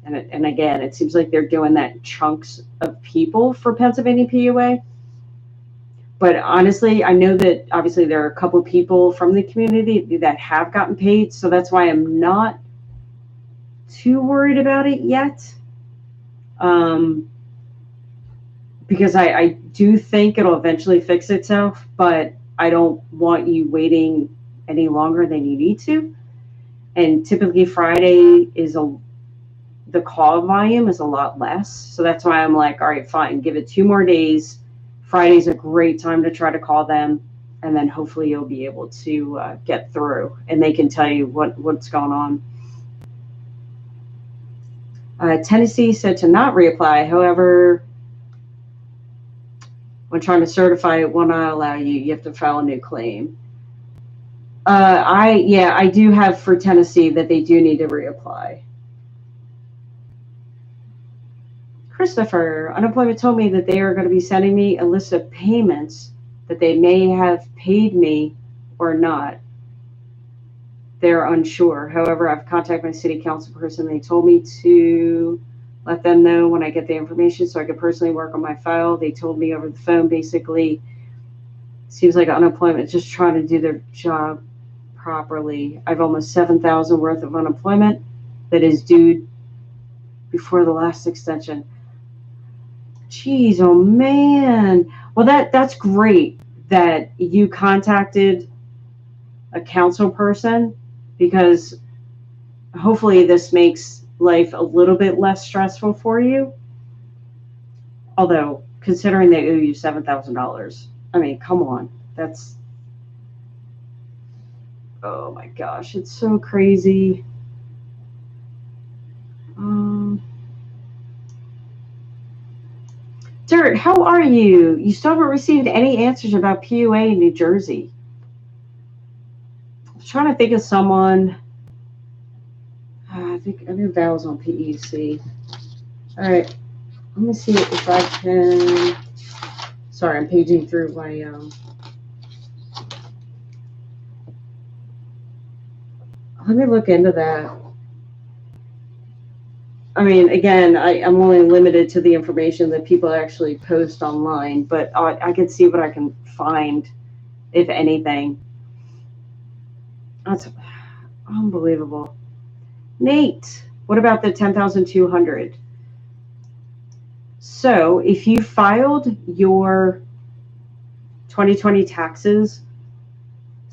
And again, it seems like they're doing that in chunks of people for Pennsylvania PUA. But honestly, I know that obviously there are a couple people from the community that have gotten paid. So that's why I'm not too worried about it yet. because I do think it'll eventually fix itself, but I don't want you waiting any longer than you need to. And typically Friday is the call volume is a lot less. So that's why I'm like, all right, fine, give it 2 more days. Friday's a great time to try to call them. And then hopefully you'll be able to get through and they can tell you what's going on. Tennessee said to not reapply. However, when trying to certify, it will not allow you. You have to file a new claim. I do have for Tennessee that they do need to reapply. Christopher, unemployment told me that they are going to be sending me a list of payments that they may have paid me or not. They're unsure. However, I've contacted my city council person. They told me to let them know when I get the information so I could personally work on my file. They told me over the phone, basically, seems like unemployment is just trying to do their job properly. I have almost 7,000 worth of unemployment that is due before the last extension. Jeez, oh man. Well, that's great that you contacted a council person, because hopefully this makes life a little bit less stressful for you. Although, considering they owe you $7,000, I mean, come on. That's, oh my gosh, it's so crazy. Dirt, how are you? You still haven't received any answers about PUA in New Jersey. I was trying to think of someone. I know Val's on PEUC. All right, let me see if I can. Sorry, I'm paging through my. Let me look into that. I mean, again, I'm only limited to the information that people actually post online, but I can see what I can find, if anything. That's unbelievable. Nate, what about the 10,200? So if you filed your 2020 taxes,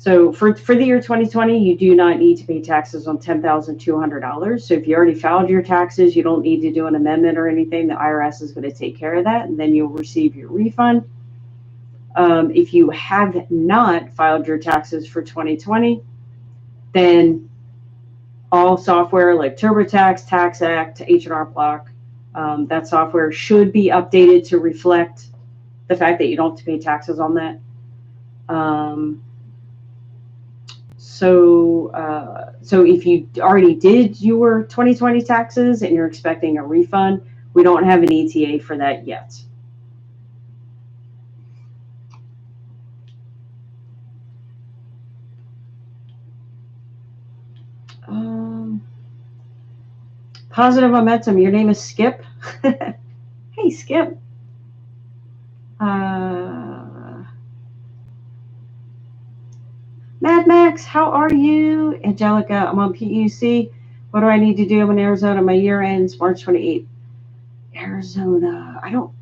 so for the year 2020, you do not need to pay taxes on $10,200. So if you already filed your taxes, you don't need to do an amendment or anything. The IRS is going to take care of that, and then you'll receive your refund. If you have not filed your taxes for 2020, then all software like TurboTax, Tax Act, H&R Block, that software should be updated to reflect the fact that you don't have to pay taxes on that. So if you already did your 2020 taxes and you're expecting a refund, we don't have an ETA for that yet. Positive momentum. Your name is Skip. Hey, Skip. Mad Max, how are you? Angelica, I'm on PUC. What do I need to do? I'm in Arizona. My year ends March 28th. Arizona. I don't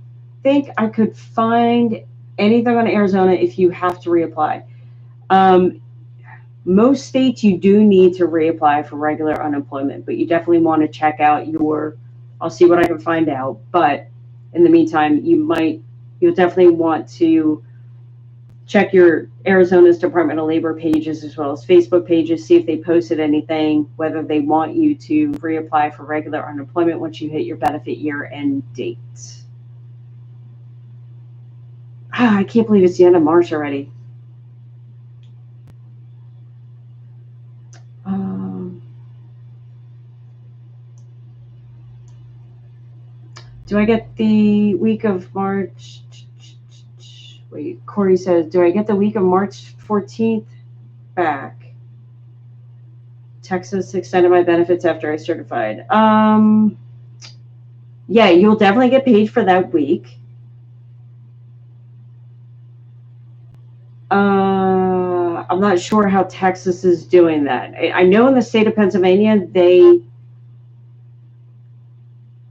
think I could find anything on Arizona if you have to reapply. Most states you do need to reapply for regular unemployment, but you definitely want to check out I'll see what I can find out. But in the meantime, you'll definitely want to check your Arizona's Department of Labor pages as well as Facebook pages, see if they posted anything, whether they want you to reapply for regular unemployment once you hit your benefit year end date. I can't believe it's the end of March already. Do I get the week of March? Wait, Corey says, do I get the week of March 14th back? Texas extended my benefits after I certified. Yeah, you'll definitely get paid for that week. I'm not sure how Texas is doing that. I know in the state of Pennsylvania,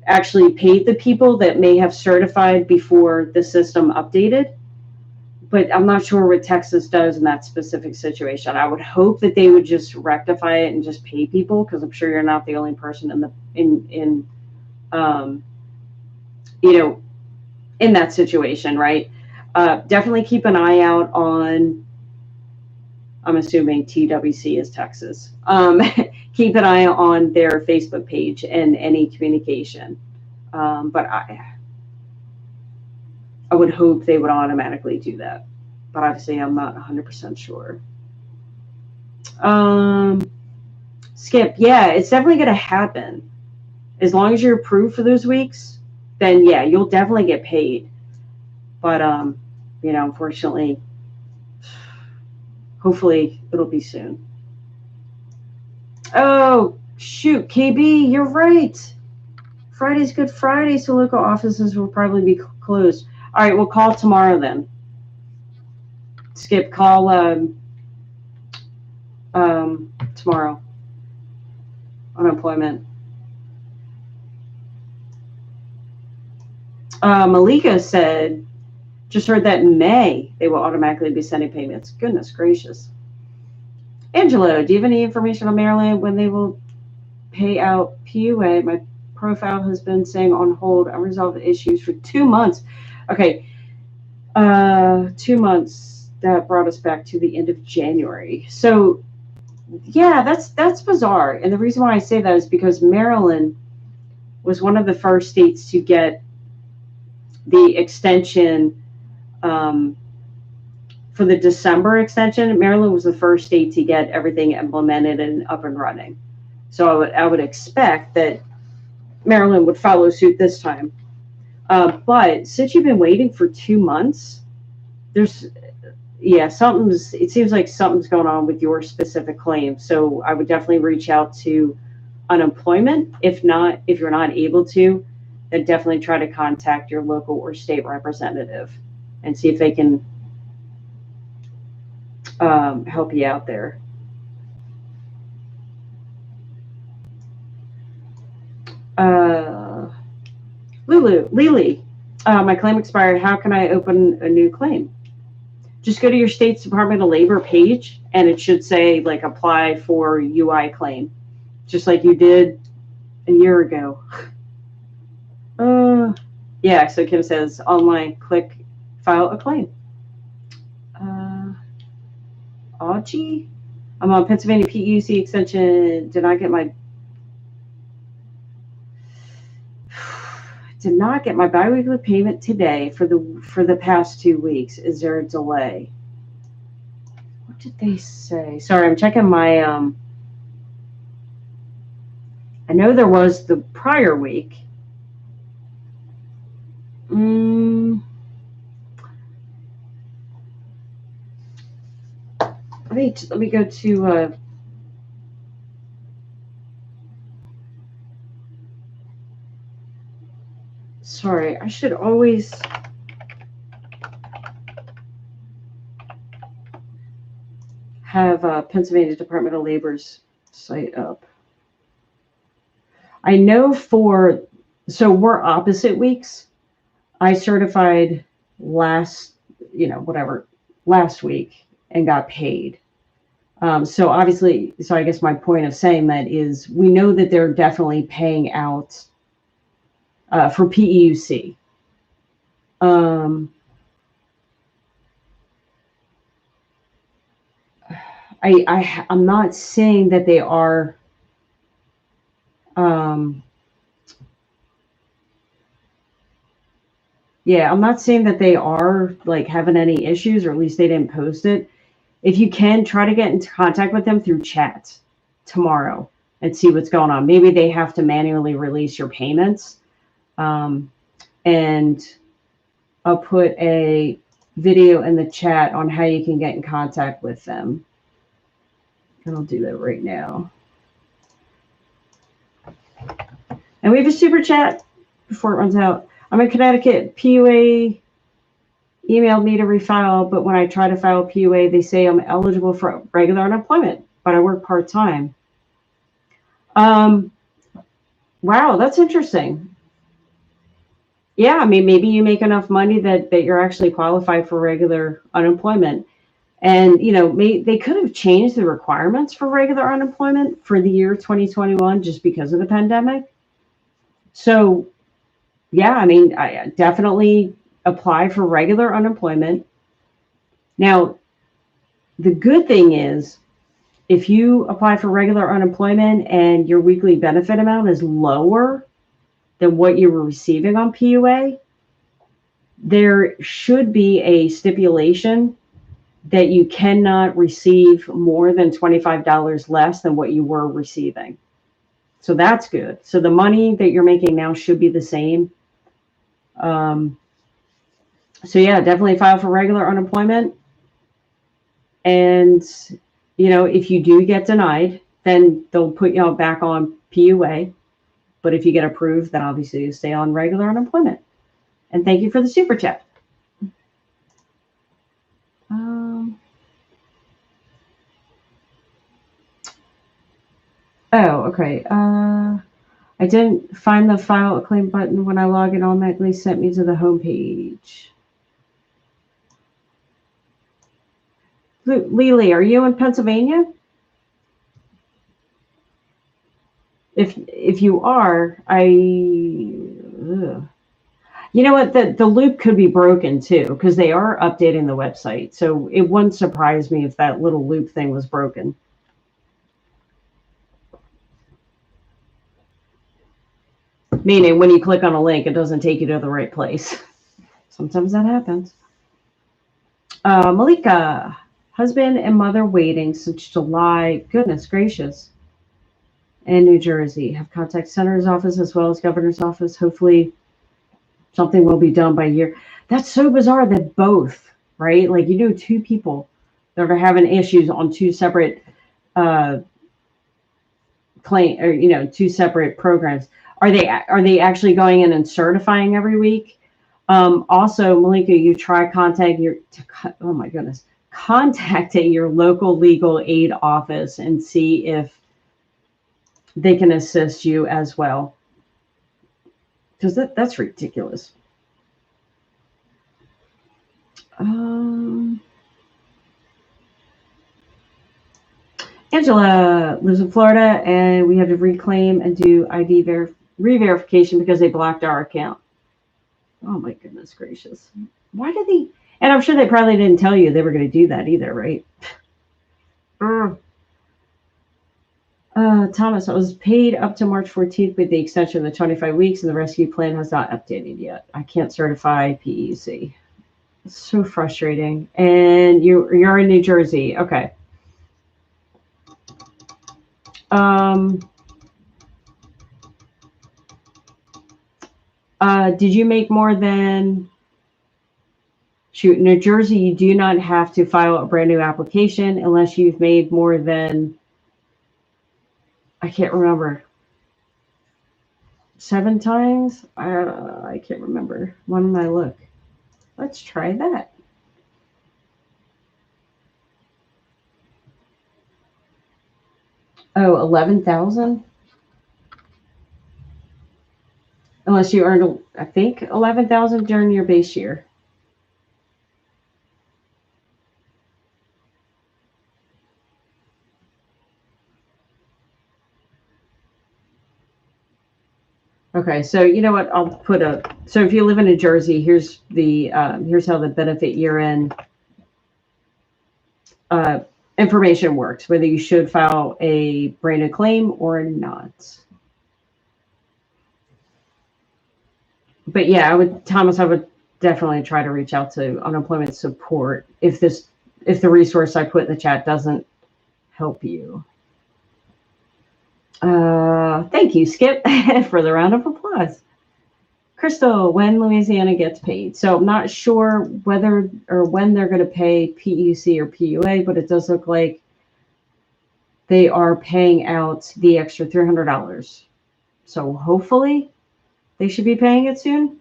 actually paid the people that may have certified before the system updated. But I'm not sure what Texas does in that specific situation. I would hope that they would just rectify it and just pay people, because I'm sure you're not the only person in in that situation, right? Definitely keep an eye out on, I'm assuming TWC is Texas. Keep an eye on their Facebook page and any communication. But I would hope they would automatically do that. But obviously, I'm not 100% sure. Skip, yeah, it's definitely going to happen. As long as you're approved for those weeks, then yeah, you'll definitely get paid. But, unfortunately, hopefully it'll be soon. Oh, shoot, KB, you're right. Friday's Good Friday, so local offices will probably be closed. All right, we'll call tomorrow then. Skip, call tomorrow. Unemployment. Malika said, just heard that in May they will automatically be sending payments. Goodness gracious. Angelo, do you have any information on Maryland when they will pay out PUA? My profile has been saying on hold unresolved issues for 2 months. Okay, 2 months. That brought us back to the end of January. So, yeah, that's bizarre. And the reason why I say that is because Maryland was one of the first states to get the extension for the December extension. Maryland was the first state to get everything implemented and up and running. So I would expect that Maryland would follow suit this time. But since you've been waiting for 2 months, it seems like something's going on with your specific claim. So I would definitely reach out to unemployment. If you're not able to, then definitely try to contact your local or state representative and see if they can help you out there. Lily, my claim expired. How can I open a new claim? Just go to your state's Department of Labor page, and it should say, like, apply for UI claim, just like you did a year ago. Yeah, so Kim says, online, click, file a claim. Augie? I'm on Pennsylvania PEUC extension. Did not get my biweekly payment today for the past 2 weeks. Is there a delay? What did they say? Sorry, I'm checking my I know there was the prior week. Let me go to sorry, I should always have Pennsylvania Department of Labor's site up. I know so we're opposite weeks. I certified last week and got paid. So obviously, I guess my point of saying that is we know that they're definitely paying out for PEUC. I'm not saying that they are I'm not saying that they are like having any issues, or at least they didn't post it. If you can, try to get into contact with them through chat tomorrow and see what's going on. Maybe they have to manually release your payments. And I'll put a video in the chat on how you can get in contact with them. And I'll do that right now. And we have a super chat before it runs out. I'm in Connecticut. PUA emailed me to refile, but when I try to file PUA, they say I'm eligible for regular unemployment, but I work part-time. Wow, that's interesting. Yeah, I mean, maybe you make enough money that you're actually qualified for regular unemployment. And, they could have changed the requirements for regular unemployment for the year 2021 just because of the pandemic. So, yeah, I mean, I definitely apply for regular unemployment. Now, the good thing is, if you apply for regular unemployment and your weekly benefit amount is lower than what you were receiving on PUA, there should be a stipulation that you cannot receive more than $25 less than what you were receiving. So that's good. So the money that you're making now should be the same. So yeah, definitely file for regular unemployment. And, if you do get denied, then they'll put you back on PUA. But if you get approved, then obviously you stay on regular unemployment. And thank you for the super chat. Okay. I didn't find the file a claim button when I log in. Automatically sent me to the home page. Lily, are you in Pennsylvania? If you are, you know what, the loop could be broken too, because they are updating the website. So it wouldn't surprise me if that little loop thing was broken. Meaning when you click on a link, it doesn't take you to the right place. Sometimes that happens. Malika, husband and mother waiting since July. Goodness gracious. In New Jersey, have contact senator's office as well as governor's office. Hopefully something will be done by year. That's so bizarre that both, right? Like, two people that are having issues on two separate claim, or two separate programs. Are they actually going in and certifying every week? Also, Malika, you try contacting your local legal aid office and see if they can assist you as well. Because that's ridiculous. Angela lives in Florida, and we had to reclaim and do ID re-verification because they blocked our account. Oh my goodness gracious! Why did they? And I'm sure they probably didn't tell you they were going to do that either, right? Thomas, I was paid up to March 14th with the extension of the 25 weeks, and the rescue plan has not updated yet. I can't certify PEUC. It's so frustrating. And you're in New Jersey. Okay. Did you make more than... Shoot, New Jersey, you do not have to file a brand new application unless you've made more than... I can't remember. 7 times? I can't remember. When did I look? Let's try that. Oh, 11,000? Unless you earned, I think, 11,000 during your base year. Okay, so you know what? I'll put so if you live in New Jersey, here's how the benefit year-end information works, whether you should file a brand new claim or not. But yeah, I would definitely try to reach out to unemployment support if the resource I put in the chat doesn't help you. Thank you, Skip, for the round of applause. Crystal, when Louisiana gets paid. So I'm not sure whether or when they're going to pay PEUC or PUA, but it does look like they are paying out the extra $300. So hopefully they should be paying it soon.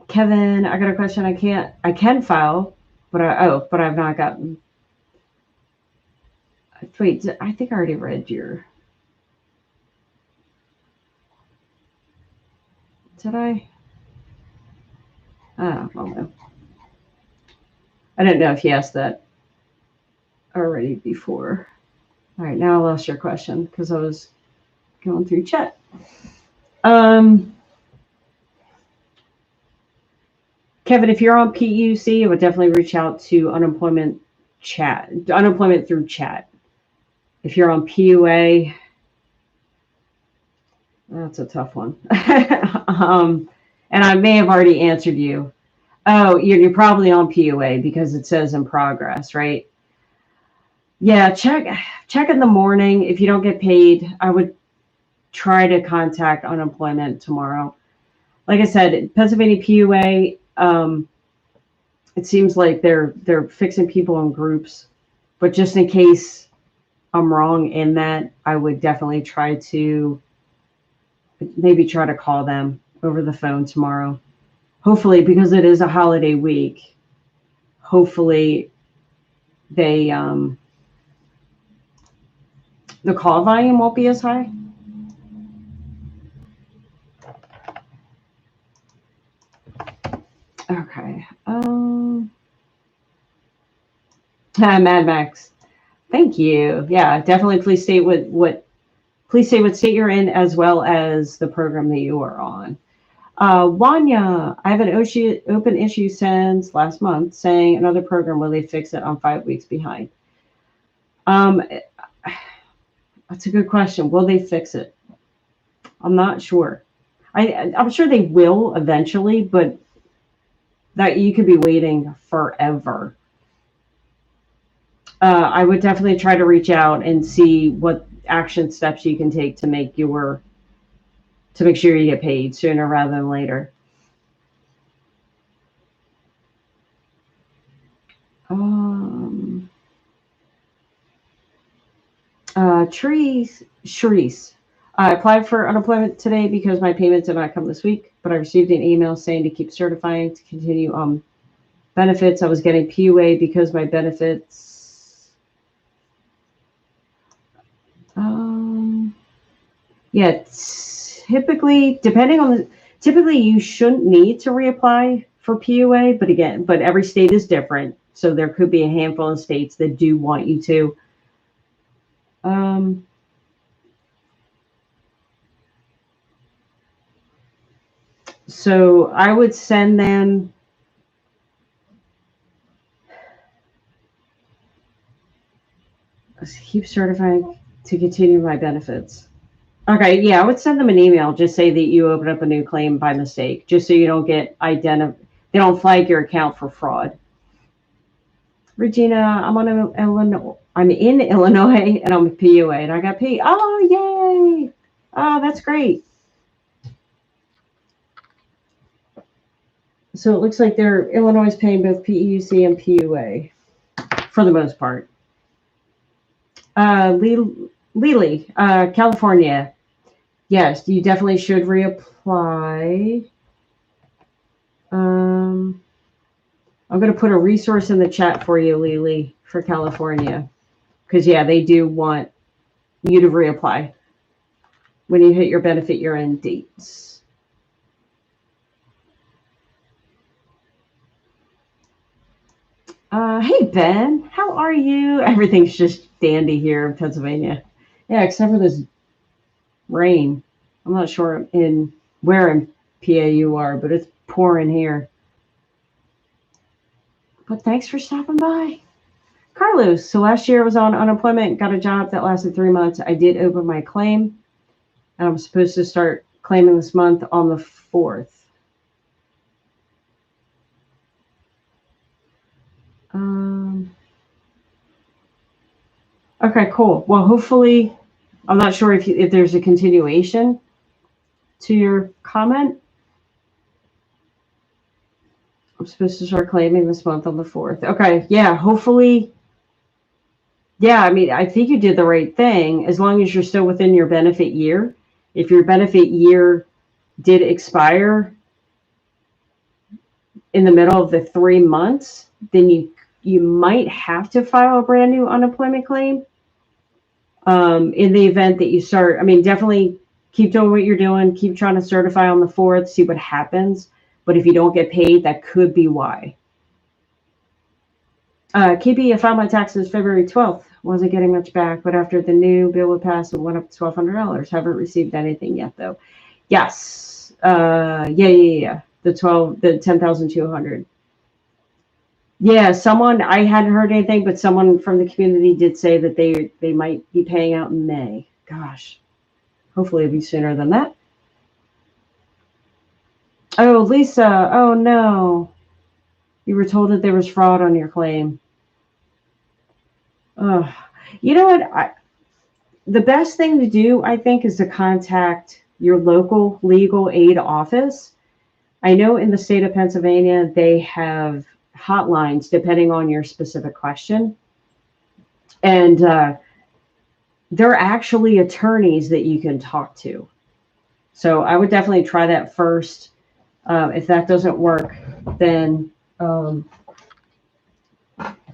Kevin, I got a question. I can file, but I've not gotten. Wait, I think I already read your. Did I? I don't know. I didn't know if you asked that already before. All right, now I lost your question because I was going through chat. Kevin, if you're on PUC, I would definitely reach out to unemployment through chat. If you're on PUA, that's a tough one. And I may have already answered you. Oh, you're probably on PUA because it says in progress, right? Yeah, check in the morning. If you don't get paid, I would try to contact unemployment tomorrow. Like I said, Pennsylvania PUA, it seems like they're fixing people in groups, but just in case I'm wrong in that, I would definitely try to call them over the phone tomorrow. Hopefully, because it is a holiday week, hopefully they the call volume won't be as high. Okay. Mad Max. Thank you. Yeah, definitely. Please state what state you're in, as well as the program that you are on. Wanya, I have an open issue since last month saying another program, will they fix it? I'm 5 weeks behind. That's a good question. Will they fix it? I'm not sure. I'm sure they will eventually, but that you could be waiting forever. I would definitely try to reach out and see what action steps you can take to make sure you get paid sooner rather than later. Sharice. I applied for unemployment today because my payment did not come this week, but I received an email saying to keep certifying to continue benefits. I was getting PUA because my benefits. Yeah, typically you shouldn't need to reapply for PUA, but every state is different. So there could be a handful of states that do want you to. So I would send them. Keep certifying to continue my benefits. Okay, yeah, I would send them an email. Just say that you opened up a new claim by mistake, just so you don't get identified. They don't flag your account for fraud. Regina, I'm in Illinois, and I'm a PUA, and I got paid. Oh, yay! Oh, that's great. So it looks like Illinois is paying both PEUC and PUA for the most part. Lily, California. Yes, you definitely should reapply. I'm going to put a resource in the chat for you, Lily, for California. Because, yeah, they do want you to reapply when you hit your benefit year-end dates. Hey, Ben, how are you? Everything's just dandy here in Pennsylvania. Yeah, except for this rain. I'm not sure where in PA you are, but it's pouring here. But thanks for stopping by. Carlos, so last year I was on unemployment, got a job that lasted 3 months. I did open my claim, and I'm supposed to start claiming this month on the 4th. Okay, cool. Well, hopefully, I'm not sure if there's a continuation to your comment. I'm supposed to start claiming this month on the 4th. Okay, yeah, hopefully. Yeah, I mean, I think you did the right thing as long as you're still within your benefit year. If your benefit year did expire in the middle of the 3 months, then you might have to file a brand new unemployment claim. In the event that you start, I mean, definitely keep doing what you're doing. Keep trying to certify on the 4th, see what happens. But if you don't get paid, that could be why. KB, I filed my taxes February 12th. Wasn't getting much back, but after the new bill was passed, it went up to $1,200. Haven't received anything yet, though. Yes. Yeah. The 10,200. Yeah, someone, I hadn't heard anything, but someone from the community did say that they might be paying out in May. Gosh, hopefully it'll be sooner than that. Oh, Lisa, oh no. You were told that there was fraud on your claim. Oh, you know what? The best thing to do, I think, is to contact your local legal aid office. I know in the state of Pennsylvania, they have hotlines depending on your specific question. And they're actually attorneys that you can talk to. So I would definitely try that first. If that doesn't work, then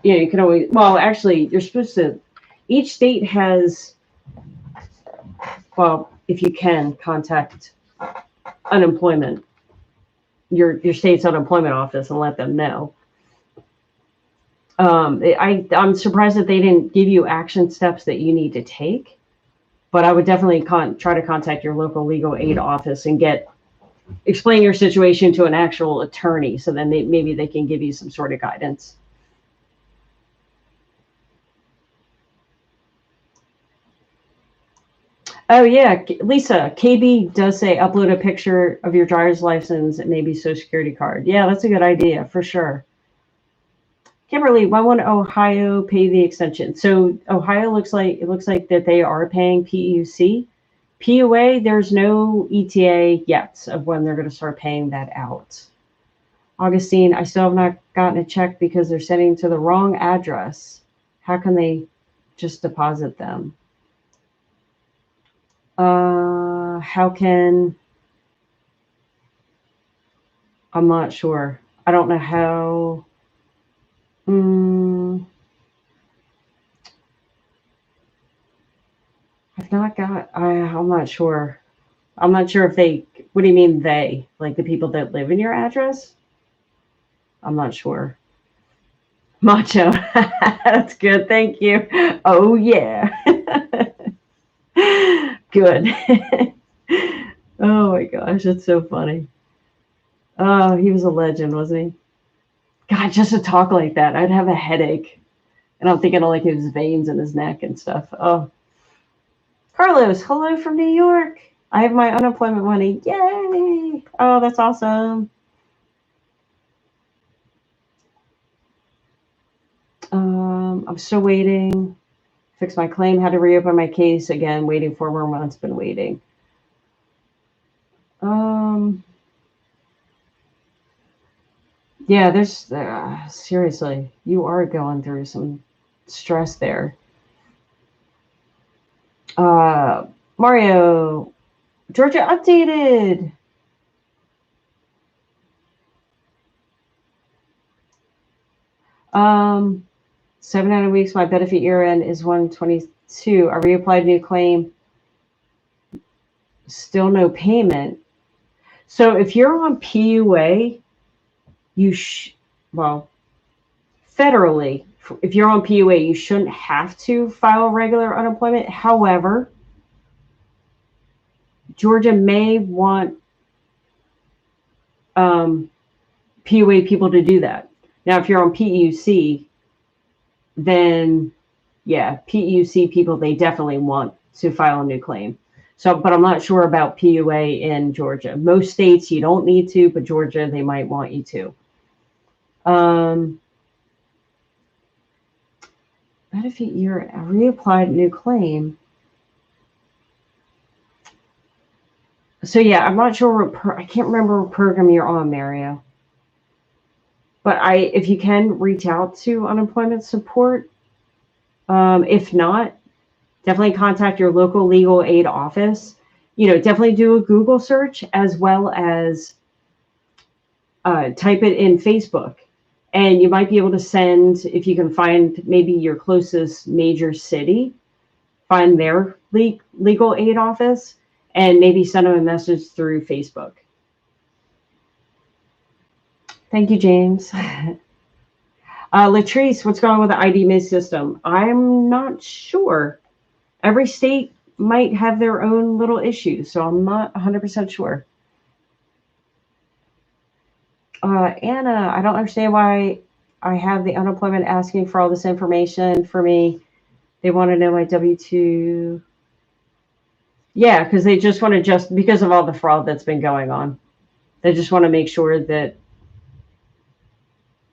you can always, well, actually, you're supposed to, each state has, well, if you can, contact unemployment, your state's unemployment office, and let them know. I'm surprised that they didn't give you action steps that you need to take, but I would definitely try to contact your local legal aid office and explain your situation to an actual attorney, so then maybe they can give you some sort of guidance. Oh yeah, Lisa, KB does say upload a picture of your driver's license and maybe social security card. Yeah, that's a good idea for sure. Kimberly, why won't Ohio pay the extension? So Ohio looks like that they are paying PEUC. PUA, there's no ETA yet of when they're going to start paying that out. Augustine, I still have not gotten a check because they're sending to the wrong address. How can they just deposit them? How can, I'm not sure. I don't know how. I've not got, I'm not sure. I'm not sure if they, what do you mean they? Like the people that live in your address? I'm not sure. Macho, that's good. Thank you. Oh yeah. Good. Oh my gosh, that's so funny. Oh, he was a legend, wasn't he? God, just to talk like that, I'd have a headache. And I'm thinking of like his veins in his neck and stuff. Oh. Carlos, hello from New York. I have my unemployment money. Yay. Oh, that's awesome. I'm still waiting. Fix my claim. Had to reopen my case again. Waiting 4 more months. Been waiting. Yeah, there's seriously, you are going through some stress there. Mario, Georgia updated. Um, 700 weeks. My benefit year end is 122. I reapplied new claim. Still no payment. So if you're on PUA, well, federally, if you're on PUA, you shouldn't have to file regular unemployment. However, Georgia may want PUA people to do that. Now, if you're on PEUC, then yeah, PEUC people, they definitely want to file a new claim. So, but I'm not sure about PUA in Georgia. Most states you don't need to, but Georgia, they might want you to. Benefit year, I reapplied new claim. So yeah, I'm not sure what I can't remember what program you're on, Mario. But if you can reach out to unemployment support. If not, definitely contact your local legal aid office. Definitely do a Google search as well as type it in Facebook. And you might be able to send, if you can find maybe your closest major city, find their legal aid office and maybe send them a message through Facebook. Thank you, James. Latrice, what's going on with the ID-MIS system? I'm not sure. Every state might have their own little issues, so I'm not 100% sure. Anna, I don't understand why I have the unemployment asking for all this information for me. They want to know my W-2. Yeah, because they just want to because of all the fraud that's been going on. They just want to make sure that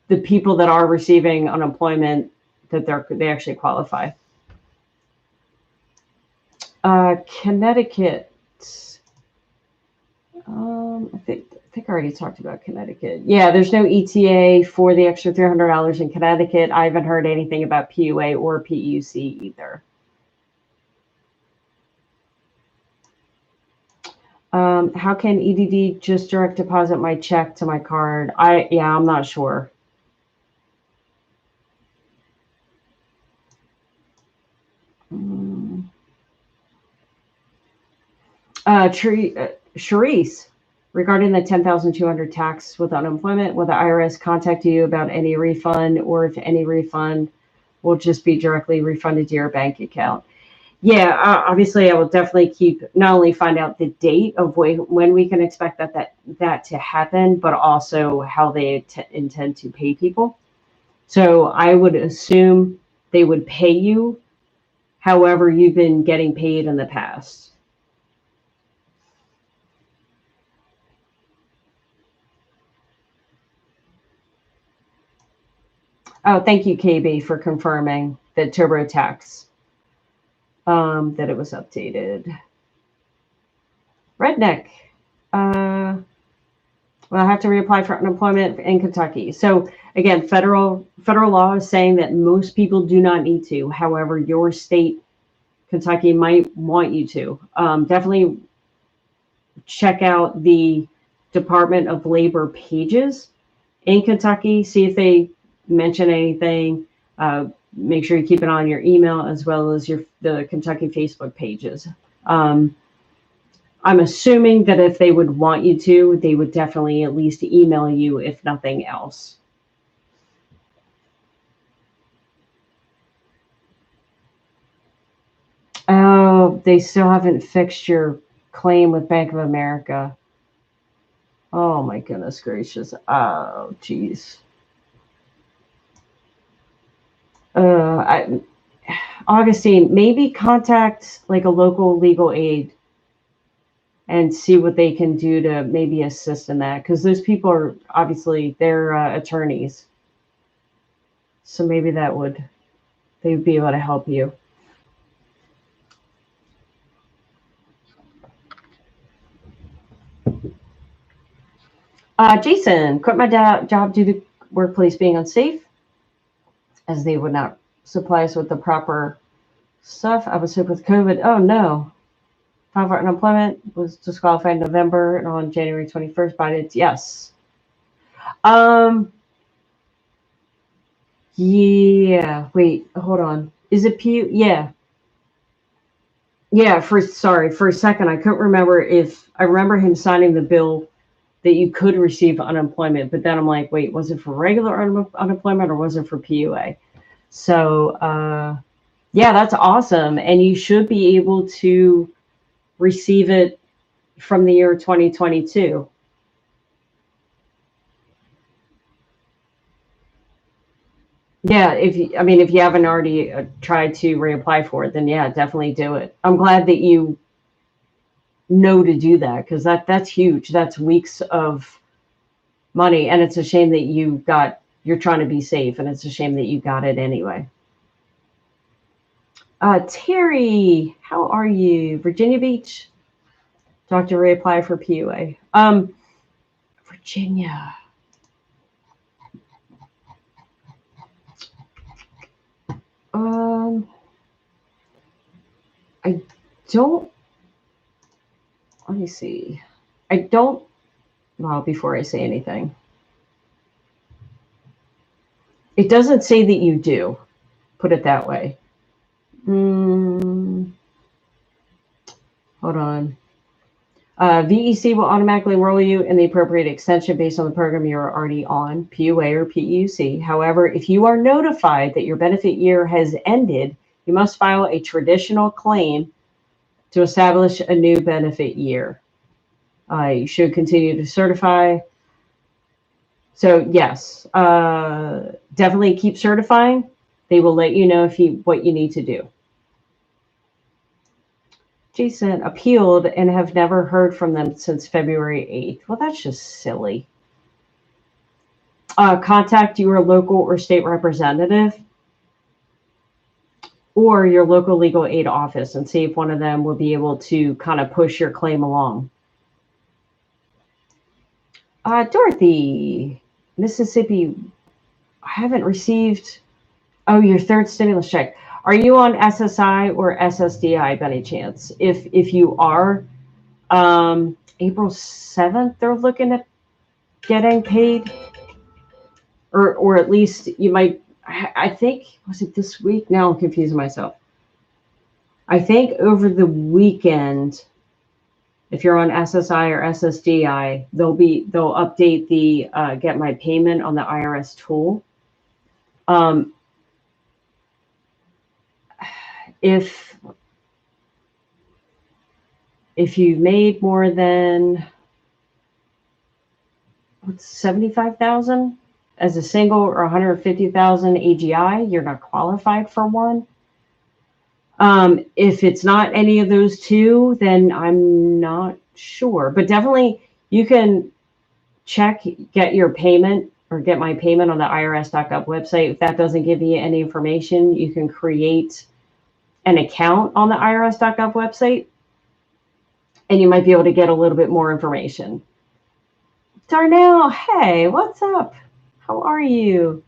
the people that are receiving unemployment, that they actually qualify. Connecticut. I think I already talked about Connecticut. Yeah, there's no ETA for the extra $300 in Connecticut. I haven't heard anything about PUA or PEUC either. How can EDD just direct deposit my check to my card? I'm not sure. Charisse, regarding the $10,200 tax with unemployment, will the IRS contact you about any refund, or if any refund will just be directly refunded to your bank account? Yeah, obviously I will definitely not only find out the date of when we can expect that to happen, but also how they intend to pay people. So I would assume they would pay you however you've been getting paid in the past. Oh, thank you, KB, for confirming that TurboTax, that it was updated. Redneck. Well, I have to reapply for unemployment in Kentucky. So again, federal law is saying that most people do not need to. However, your state, Kentucky, might want you to. Definitely check out the Department of Labor pages in Kentucky. See if they mention anything. Make sure you keep it on your email as well as the Kentucky Facebook pages. I'm assuming that if they would want you to, they would definitely at least email you, if nothing else. Oh, they still haven't fixed your claim with Bank of America. Oh my goodness gracious. Oh, geez. Augustine, maybe contact like a local legal aid and see what they can do to maybe assist in that, because those people are obviously they're attorneys, so maybe they would be able to help you. Jason, quit my job due to workplace being unsafe, as they would not supply us with the proper stuff. I was sick with COVID. Oh no. Filed for unemployment, was disqualified in November, and on January 21st, Biden, yes. Yeah, wait, hold on. Is it Yeah. Yeah, for a second, I couldn't remember I remember him signing the bill that you could receive unemployment, but then I'm like, wait, was it for regular unemployment or was it for PUA? So, yeah, that's awesome. And you should be able to receive it from the year 2022. Yeah, if you haven't already tried to reapply for it, then yeah, definitely do it. I'm glad that you know to do that, because that's huge. That's weeks of money, and it's a shame that you're trying to be safe, and it's a shame that you got it anyway. Terry, how are you? Virginia Beach? Doctor reapply for PUA. Virginia. I don't. Let me see. Well, before I say anything, it doesn't say that you do. Put it that way. Hold on. VEC will automatically enroll you in the appropriate extension based on the program you're already on, PUA or PEUC. However, if you are notified that your benefit year has ended, you must file a traditional claim to establish a new benefit year. You should continue to certify. So yes, definitely keep certifying. They will let you know what you need to do. Jason, appealed and have never heard from them since February 8th. Well, that's just silly. Contact your local or state representative or your local legal aid office and see if one of them will be able to kind of push your claim along. Dorothy, Mississippi, I haven't received, your third stimulus check. Are you on SSI or SSDI by any chance? If you are, April 7th, they're looking at getting paid, or at least you might, I think, was it this week? Now I'm confusing myself. I think over the weekend, if you're on SSI or SSDI, they'll update the Get My Payment on the IRS tool. If you made more than 75,000 as a single or 150,000 AGI, you're not qualified for one. If it's not any of those two, then I'm not sure. But definitely you can check Get Your Payment or Get My Payment on the IRS.gov website. If that doesn't give you any information, you can create an account on the IRS.gov website, and you might be able to get a little bit more information. Darnell, hey, what's up? How are you?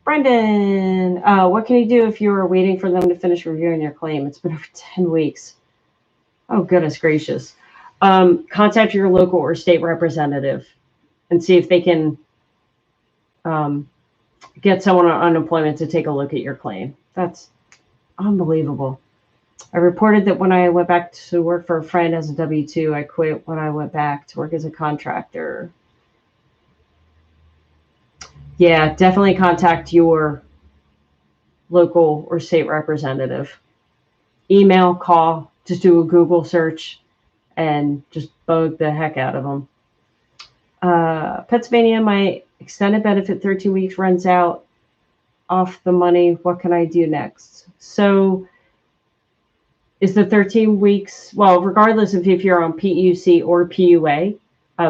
Brendan, what can you do if you are waiting for them to finish reviewing your claim? It's been over 10 weeks. Oh, goodness gracious. Contact your local or state representative and see if they can get someone on unemployment to take a look at your claim. That's unbelievable. I reported that when I went back to work for a friend as a W-2, I quit when I went back to work as a contractor. Yeah, definitely contact your local or state representative. Email, call, just do a Google search and just bug the heck out of them. Pennsylvania, my extended benefit 13 weeks runs out off the money. What can I do next? So is the 13 weeks, well, regardless of if you're on PEUC or PUA,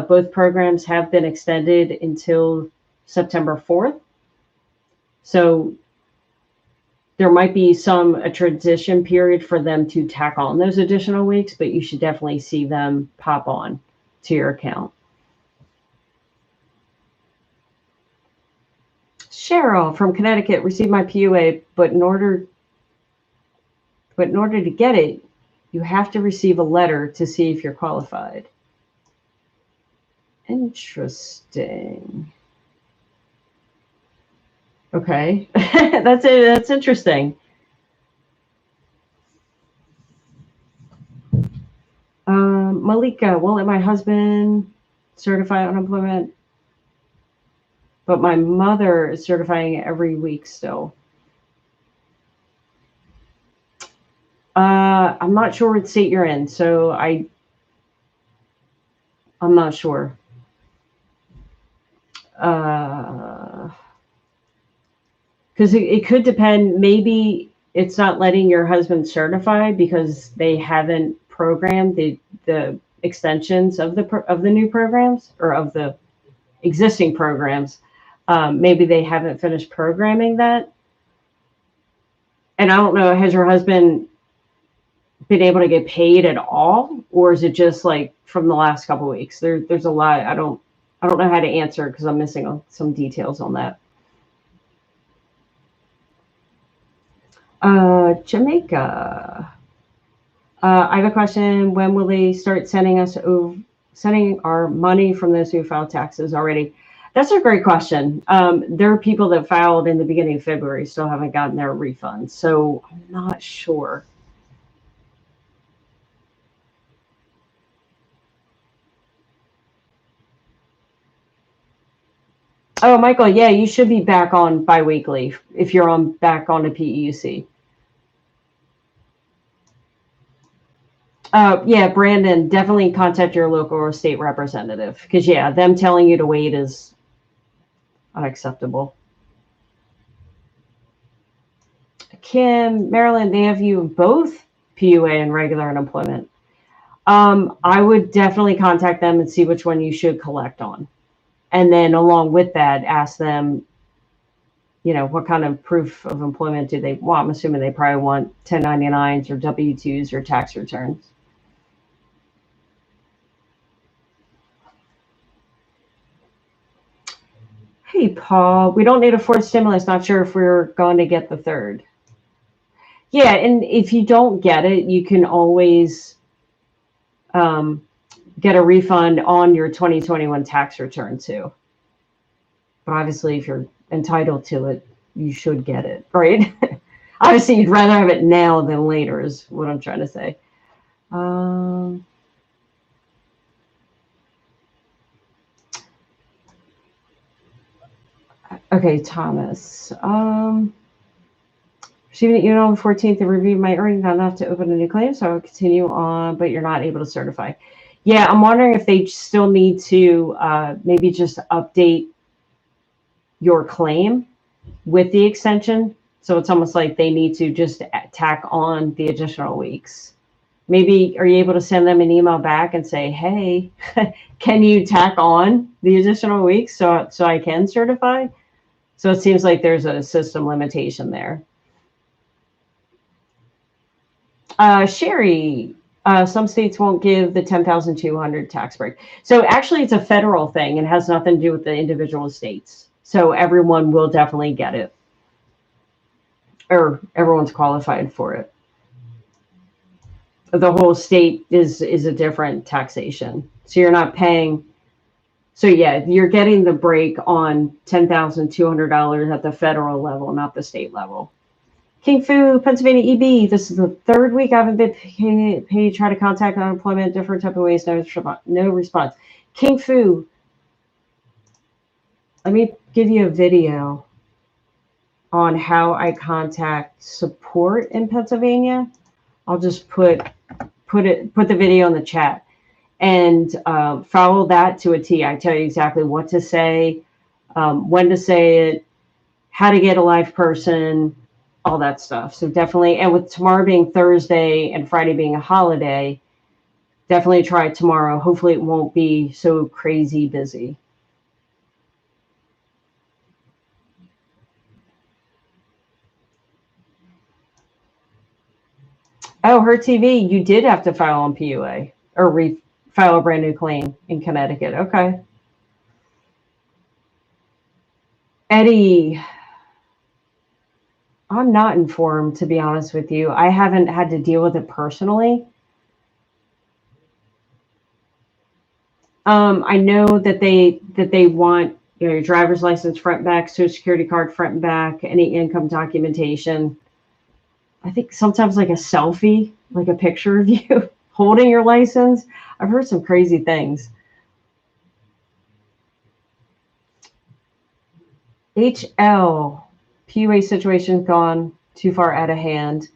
both programs have been extended until September 4th. So there might be a transition period for them to tack on those additional weeks, but you should definitely see them pop on to your account. Cheryl from Connecticut received my PUA, but in order to get it, you have to receive a letter to see if you're qualified. Interesting. Okay, that's it. That's interesting. Malika, won't let my husband certify unemployment, but my mother is certifying every week still. I'm not sure what state you're in, so I'm not sure. Because it could depend. Maybe it's not letting your husband certify because they haven't programmed the extensions of the new programs or of the existing programs. Maybe they haven't finished programming that. And I don't know, has your husband been able to get paid at all, or is it just like from the last couple of weeks? There's a lot. I don't know how to answer because I'm missing some details on that. Jamaica. I have a question. When will they start sending our money from those who filed taxes already? That's a great question. There are people that filed in the beginning of February still haven't gotten their refunds, so I'm not sure. Oh, Michael, yeah, you should be back on biweekly if you're on back on a PEUC. Yeah, Brandon, definitely contact your local or state representative because, yeah, them telling you to wait is unacceptable. Kim, Marilyn, they have you both PUA and regular unemployment. I would definitely contact them and see which one you should collect on. And then along with that, ask them, what kind of proof of employment do they want? I'm assuming they probably want 1099s or W-2s or tax returns. Hey, Paul, we don't need a fourth stimulus. Not sure if we're going to get the third. Yeah, and if you don't get it, you can always get a refund on your 2021 tax return too. But obviously, if you're entitled to it, you should get it, right? Obviously, you'd rather have it now than later is what I'm trying to say. Okay, Thomas. Receiving an email on the 14th and reviewed my earnings, not enough to open a new claim, so I will continue on, but you're not able to certify. Yeah, I'm wondering if they still need to maybe just update your claim with the extension. So it's almost like they need to just tack on the additional weeks. Maybe are you able to send them an email back and say, hey, can you tack on the additional weeks so I can certify? So it seems like there's a system limitation there. Sherry, some states won't give the 10,200 tax break. So actually it's a federal thing and has nothing to do with the individual states. So everyone will definitely get it. Or everyone's qualified for it. The whole state is a different taxation. So you're not paying. So yeah, you're getting the break on $10,200 at the federal level, not the state level. King Fu, Pennsylvania EB. This is the third week I haven't been paid. Try to contact unemployment, different type of ways. No response. King Fu, let me give you a video on how I contact support in Pennsylvania. I'll just put the video in the chat and follow that to a T. I tell you exactly what to say, when to say it, how to get a live person, all that stuff. So definitely, and with tomorrow being Thursday and Friday being a holiday, definitely try tomorrow. Hopefully it won't be so crazy busy. Oh, Her TV, you did have to file on PUA or file a brand new claim in Connecticut. Okay. Eddie, I'm not informed, to be honest with you. I haven't had to deal with it personally. I know that they want your driver's license front and back, social security card front and back, any income documentation. I think sometimes like a selfie, like a picture of you holding your license. I've heard some crazy things. HL, PUA situation gone too far out of hand.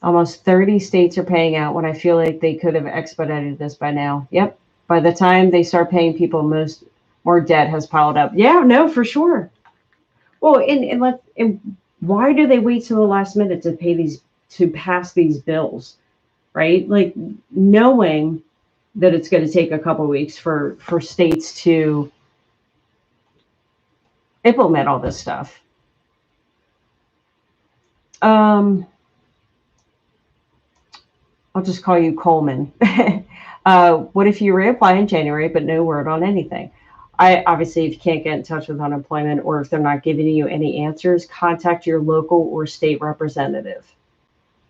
Almost 30 states are paying out when I feel like they could have expedited this by now. Yep. By the time they start paying people, more debt has piled up. Yeah, no, for sure. Well, and why do they wait till the last minute to pass these bills, right? Like knowing that it's going to take a couple of weeks for states to implement all this stuff. I'll just call you Coleman. What if you reapply in January, but no word on anything? Obviously, if you can't get in touch with unemployment or if they're not giving you any answers, contact your local or state representative.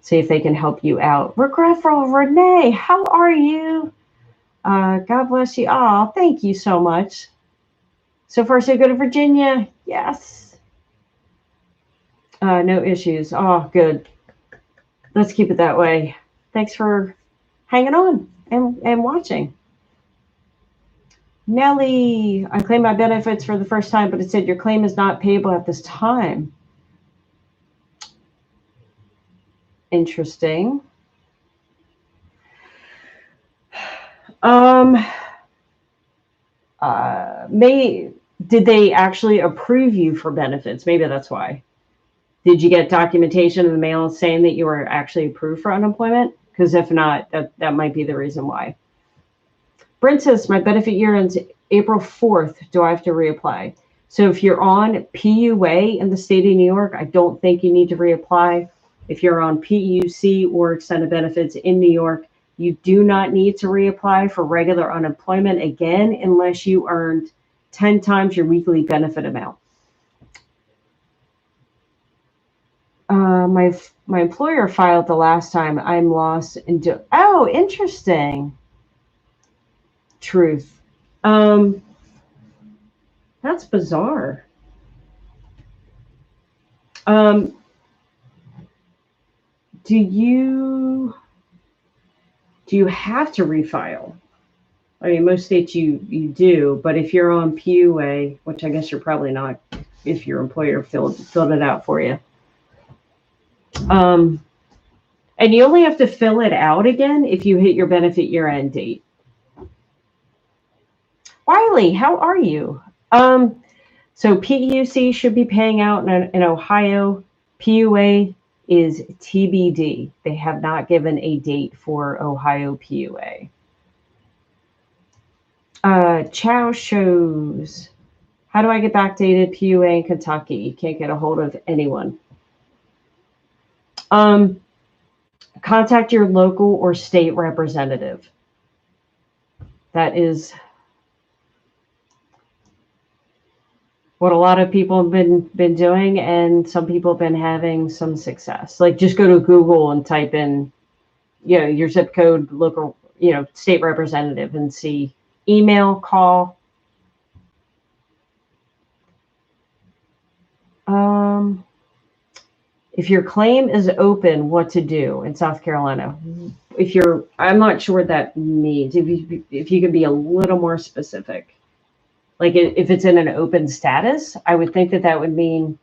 See if they can help you out. Regretful Renee, how are you? God bless you. Oh, thank you so much. So far, so good in Virginia. Yes. No issues. Oh, good. Let's keep it that way. Thanks for hanging on and watching. Nelly, I claimed my benefits for the first time, but it said your claim is not payable at this time. Interesting. Did they actually approve you for benefits? Maybe that's why. Did you get documentation in the mail saying that you were actually approved for unemployment? Because if not, that might be the reason why. Brent says, my benefit year ends April 4th. Do I have to reapply? So if you're on PUA in the state of New York, I don't think you need to reapply. If you're on PEUC or extended benefits in New York, you do not need to reapply for regular unemployment again unless you earned 10 times your weekly benefit amount. My employer filed the last time. I'm lost in oh, interesting. Truth. That's bizarre. Do you have to refile? I mean, most states you do, but if you're on PUA, which I guess you're probably not, if your employer filled it out for you. And you only have to fill it out again if you hit your benefit year end date. Wiley, how are you? So PEUC should be paying out in Ohio. PUA is TBD. They have not given a date for Ohio PUA. Chow shows, how do I get backdated PUA in Kentucky? Can't get a hold of anyone. Contact your local or state representative. That is what a lot of people have been doing, and some people have been having some success. Like just go to Google and type in, your zip code, local, state representative, and see email, call. If your claim is open, what to do in South Carolina? I'm not sure what that means. If you could be a little more specific. Like if it's in an open status, I would think that would mean,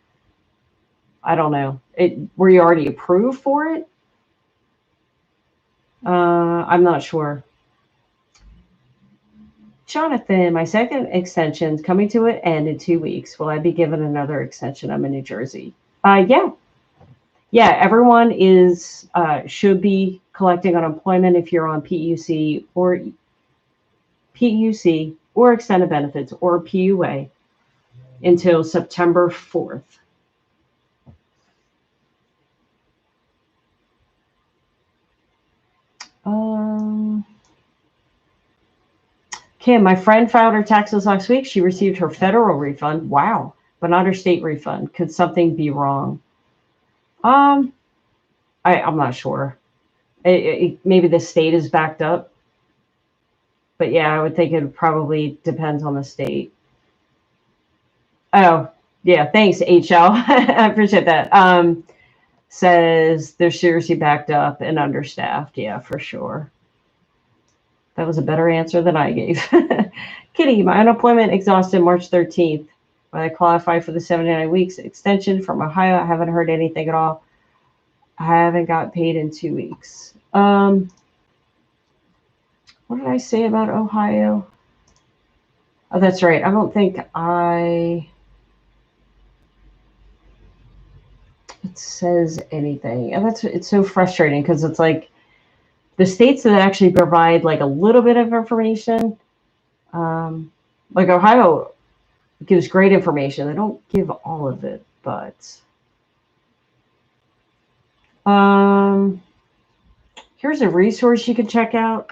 I don't know, were you already approved for it? I'm not sure. Jonathan, my second extension is coming to an end in 2 weeks. Will I be given another extension? I'm in New Jersey. Yeah, everyone should be collecting unemployment if you're on PEUC or extended benefits or PUA until September 4th. Kim, my friend filed her taxes last week. She received her federal refund. Wow, but not her state refund. Could something be wrong? I'm not sure. Maybe the state is backed up. But yeah, I would think it probably depends on the state. Oh, yeah. Thanks, HL. I appreciate that. Says they're seriously backed up and understaffed. Yeah, for sure. That was a better answer than I gave. Kitty, my unemployment exhausted March 13th. When I qualify for the 79 weeks extension from Ohio, I haven't heard anything at all. I haven't got paid in 2 weeks. What did I say about Ohio? Oh, that's right. I don't think it says anything. And it's so frustrating because it's like the states that actually provide like a little bit of information, like Ohio gives great information. They don't give all of it, but here's a resource you can check out.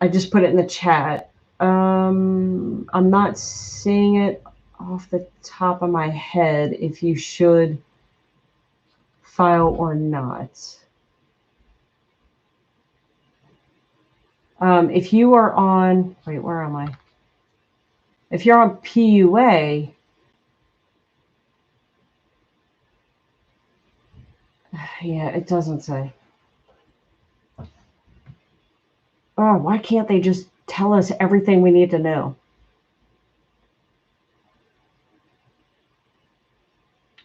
I just put it in the chat. I'm not seeing it off the top of my head if you should file or not. If you are on, wait, where am I? If you're on PUA, yeah, it doesn't say. Oh, why can't they just tell us everything we need to know?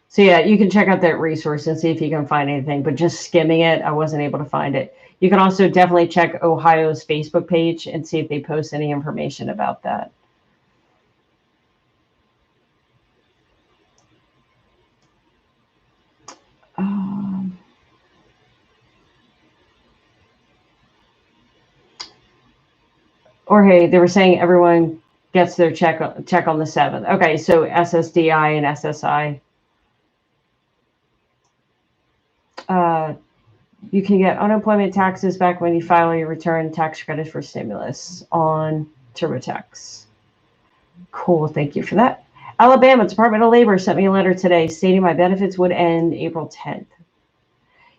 So yeah, you can check out that resource and see if you can find anything, but just skimming it, I wasn't able to find it. You can also definitely check Ohio's Facebook page and see if they post any information about that. Or hey, they were saying everyone gets their check on the 7th. Okay, so SSDI and SSI. You can get unemployment taxes back when you file your return, tax credit for stimulus on TurboTax. Cool, thank you for that. Alabama Department of Labor sent me a letter today stating my benefits would end April 10th.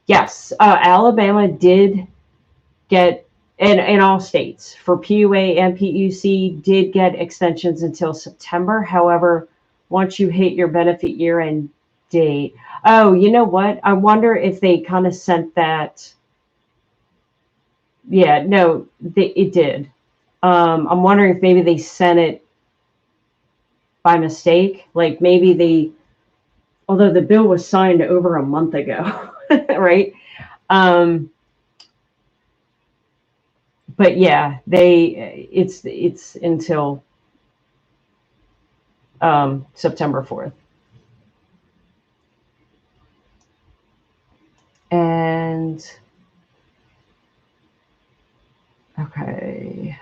Yes, Alabama did get, in all states, for PUA and PEUC, did get extensions until September. However, once you hit your benefit year end date, oh, you know what? I wonder if they kind of sent that. Yeah, no, it did. I'm wondering if maybe they sent it by mistake. Like maybe they, although the bill was signed over a month ago, right? But yeah, it's until September 4th. And okay.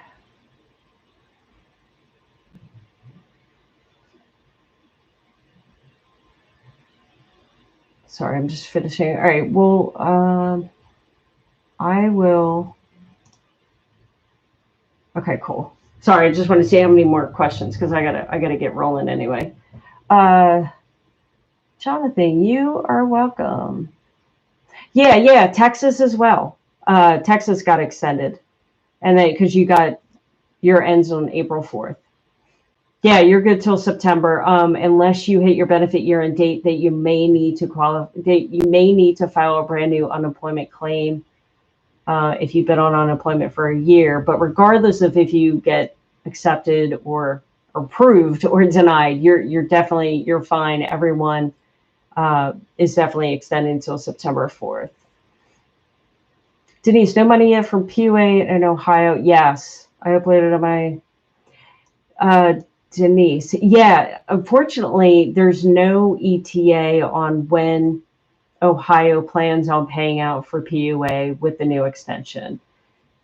Sorry, I'm just finishing. All right. Well, I will. Okay, cool. Sorry, I just want to see how many more questions because I gotta get rolling anyway. Jonathan, you are welcome. Yeah, Texas as well. Texas got extended, and then because you got your ends on April 4th. Yeah, you're good till September, unless you hit your benefit year and date that you may need to you may need to file a brand new unemployment claim if you've been on unemployment for a year. But regardless of if you get accepted or approved or denied, you're fine. Everyone is definitely extended until September 4th. Denise, no money yet from PUA in Ohio? Yes, I uploaded on my. Denise, yeah, unfortunately, there's no ETA on when Ohio plans on paying out for PUA with the new extension.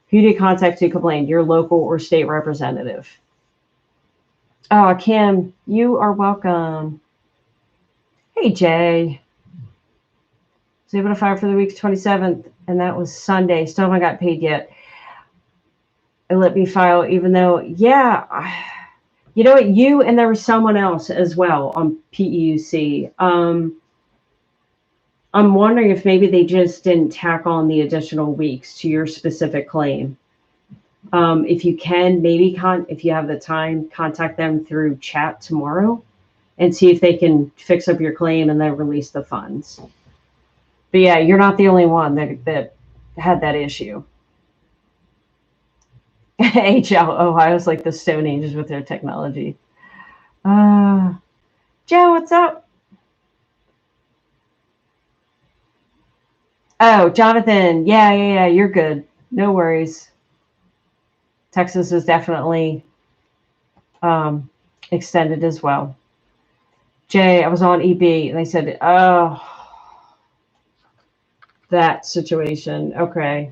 Who did you contact to complain? Your local or state representative? Oh, Kim, you are welcome. Hey, Jay. I was able to file for the week 27th, and that was Sunday. Still haven't got paid yet. It let me file, even though, yeah. You know what? You and there was someone else as well on PEUC. I'm wondering if maybe they just didn't tack on the additional weeks to your specific claim. If you can, maybe if you have the time, contact them through chat tomorrow and see if they can fix up your claim and then release the funds. But yeah, you're not the only one that had that issue. HL Ohio's like the Stone Ages with their technology. Joe, what's up? Oh, Jonathan. Yeah. You're good. No worries. Texas is definitely extended as well. Jay, I was on EB and they said, oh, that situation. Okay.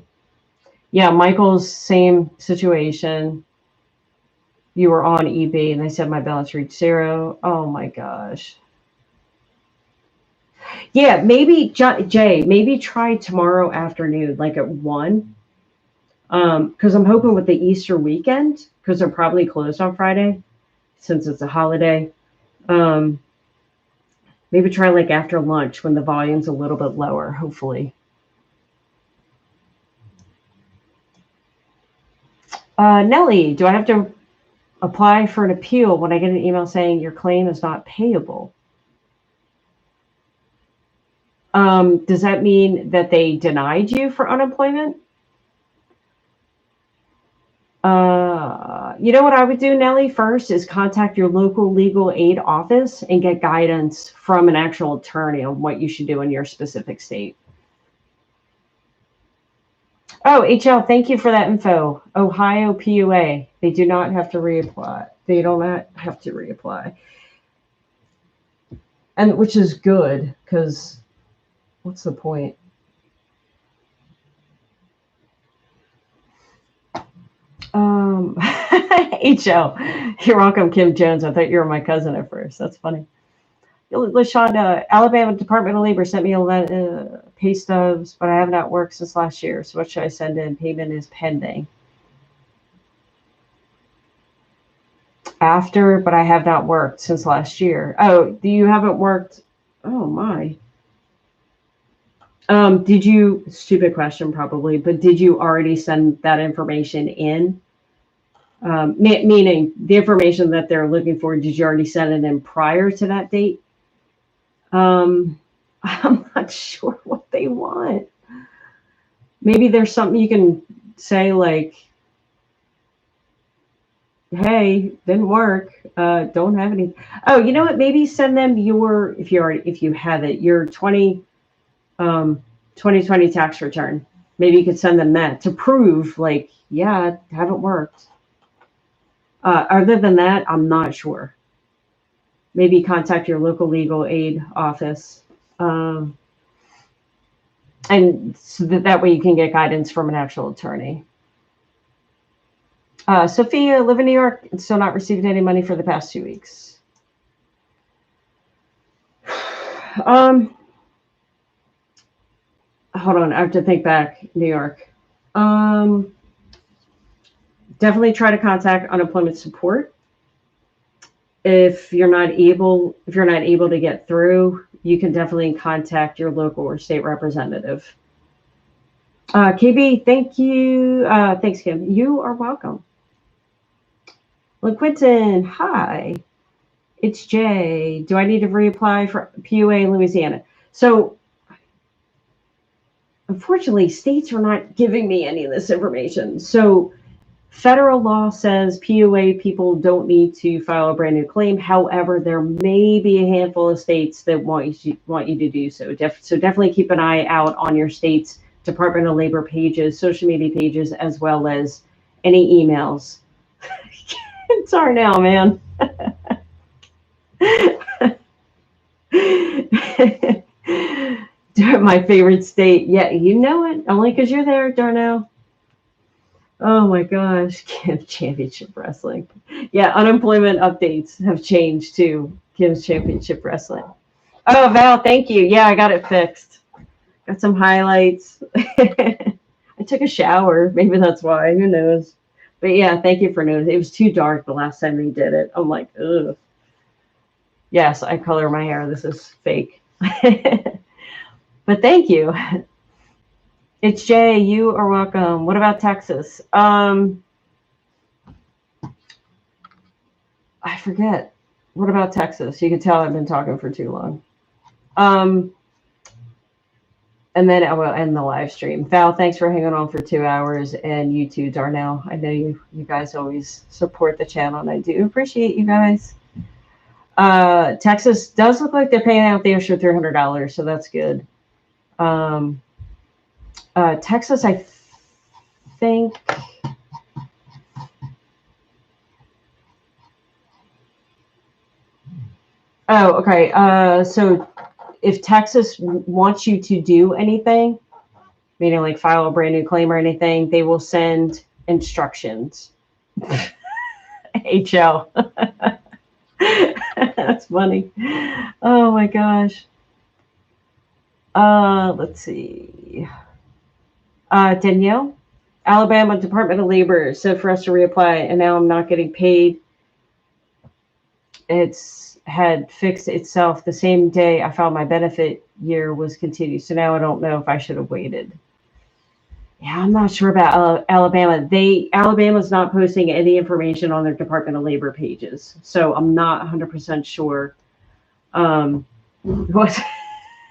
Yeah, Michael's same situation. You were on EB and they said my balance reached 0. Oh my gosh. Yeah, maybe Jay, maybe try tomorrow afternoon, like at 1. Because I'm hoping with the Easter weekend, because they're probably closed on Friday, since it's a holiday. Maybe try like after lunch when the volume's a little bit lower, hopefully. Nellie, do I have to apply for an appeal when I get an email saying your claim is not payable? Does that mean that they denied you for unemployment? You know what I would do, Nellie, first is contact your local legal aid office and get guidance from an actual attorney on what you should do in your specific state. Oh, HL, thank you for that info. Ohio PUA. They do not have to reapply. They don't have to reapply. And which is good, because what's the point? HL, you're welcome, Kim Jones. I thought you were my cousin at first. That's funny. LaShonda, Alabama Department of Labor sent me a pay stubs, but I have not worked since last year. So what should I send in? Payment is pending. After, but I have not worked since last year. Oh, you haven't worked? Oh my. Did you? Stupid question, probably. But did you already send that information in? Meaning the information that they're looking for. Did you already send it in prior to that date? I'm not sure what they want. Maybe there's something you can say like, hey, didn't work. Don't have any. Oh, you know what? Maybe send them your, if you have it, your 2020 tax return. Maybe you could send them that to prove like, yeah, it haven't worked. Other than that, I'm not sure. Maybe contact your local legal aid office. And so that way you can get guidance from an actual attorney. Sophia, live in New York and still not received any money for the past 2 weeks. Hold on, I have to think back. New York. Definitely try to contact unemployment support. If you're not able to get through, you can definitely contact your local or state representative. KB, thank you. Thanks, Kim. You are welcome. LaQuinton, hi. It's Jay. Do I need to reapply for PUA in Louisiana? So, unfortunately, states are not giving me any of this information. So, federal law says PUA people don't need to file a brand new claim. However, there may be a handful of states that want you to do so. So definitely keep an eye out on your state's Department of Labor pages, social media pages, as well as any emails. It's Arnell, man. My favorite state. Yeah, you know it. Only because you're there, Darnell. Oh my gosh, Kim's Championship Wrestling. Yeah, unemployment updates have changed too. Kim's Championship Wrestling. Oh, Val, thank you. Yeah, I got it fixed. Got some highlights. I took a shower. Maybe that's why. Who knows? But yeah, thank you for noticing. It was too dark the last time we did it. I'm like, ugh. Yes, I color my hair. This is fake. But thank you. It's Jay. You are welcome. What about Texas? I forget. What about Texas? You can tell I've been talking for too long. And then I will end the live stream. Val, thanks for hanging on for 2 hours. And you too, Darnell. I know you guys always support the channel, and I do appreciate you guys. Texas does look like they're paying out the extra $300, so that's good. Texas, I think. Oh, okay. So if Texas wants you to do anything, meaning like file a brand new claim or anything, they will send instructions. HL. That's funny. Oh my gosh. Let's see. Danielle, Alabama Department of Labor said for us to reapply, and now I'm not getting paid. It's had fixed itself the same day I filed my benefit year was continued. So now I don't know if I should have waited. Yeah, I'm not sure about Alabama. Alabama's not posting any information on their Department of Labor pages, so I'm not 100% sure. What?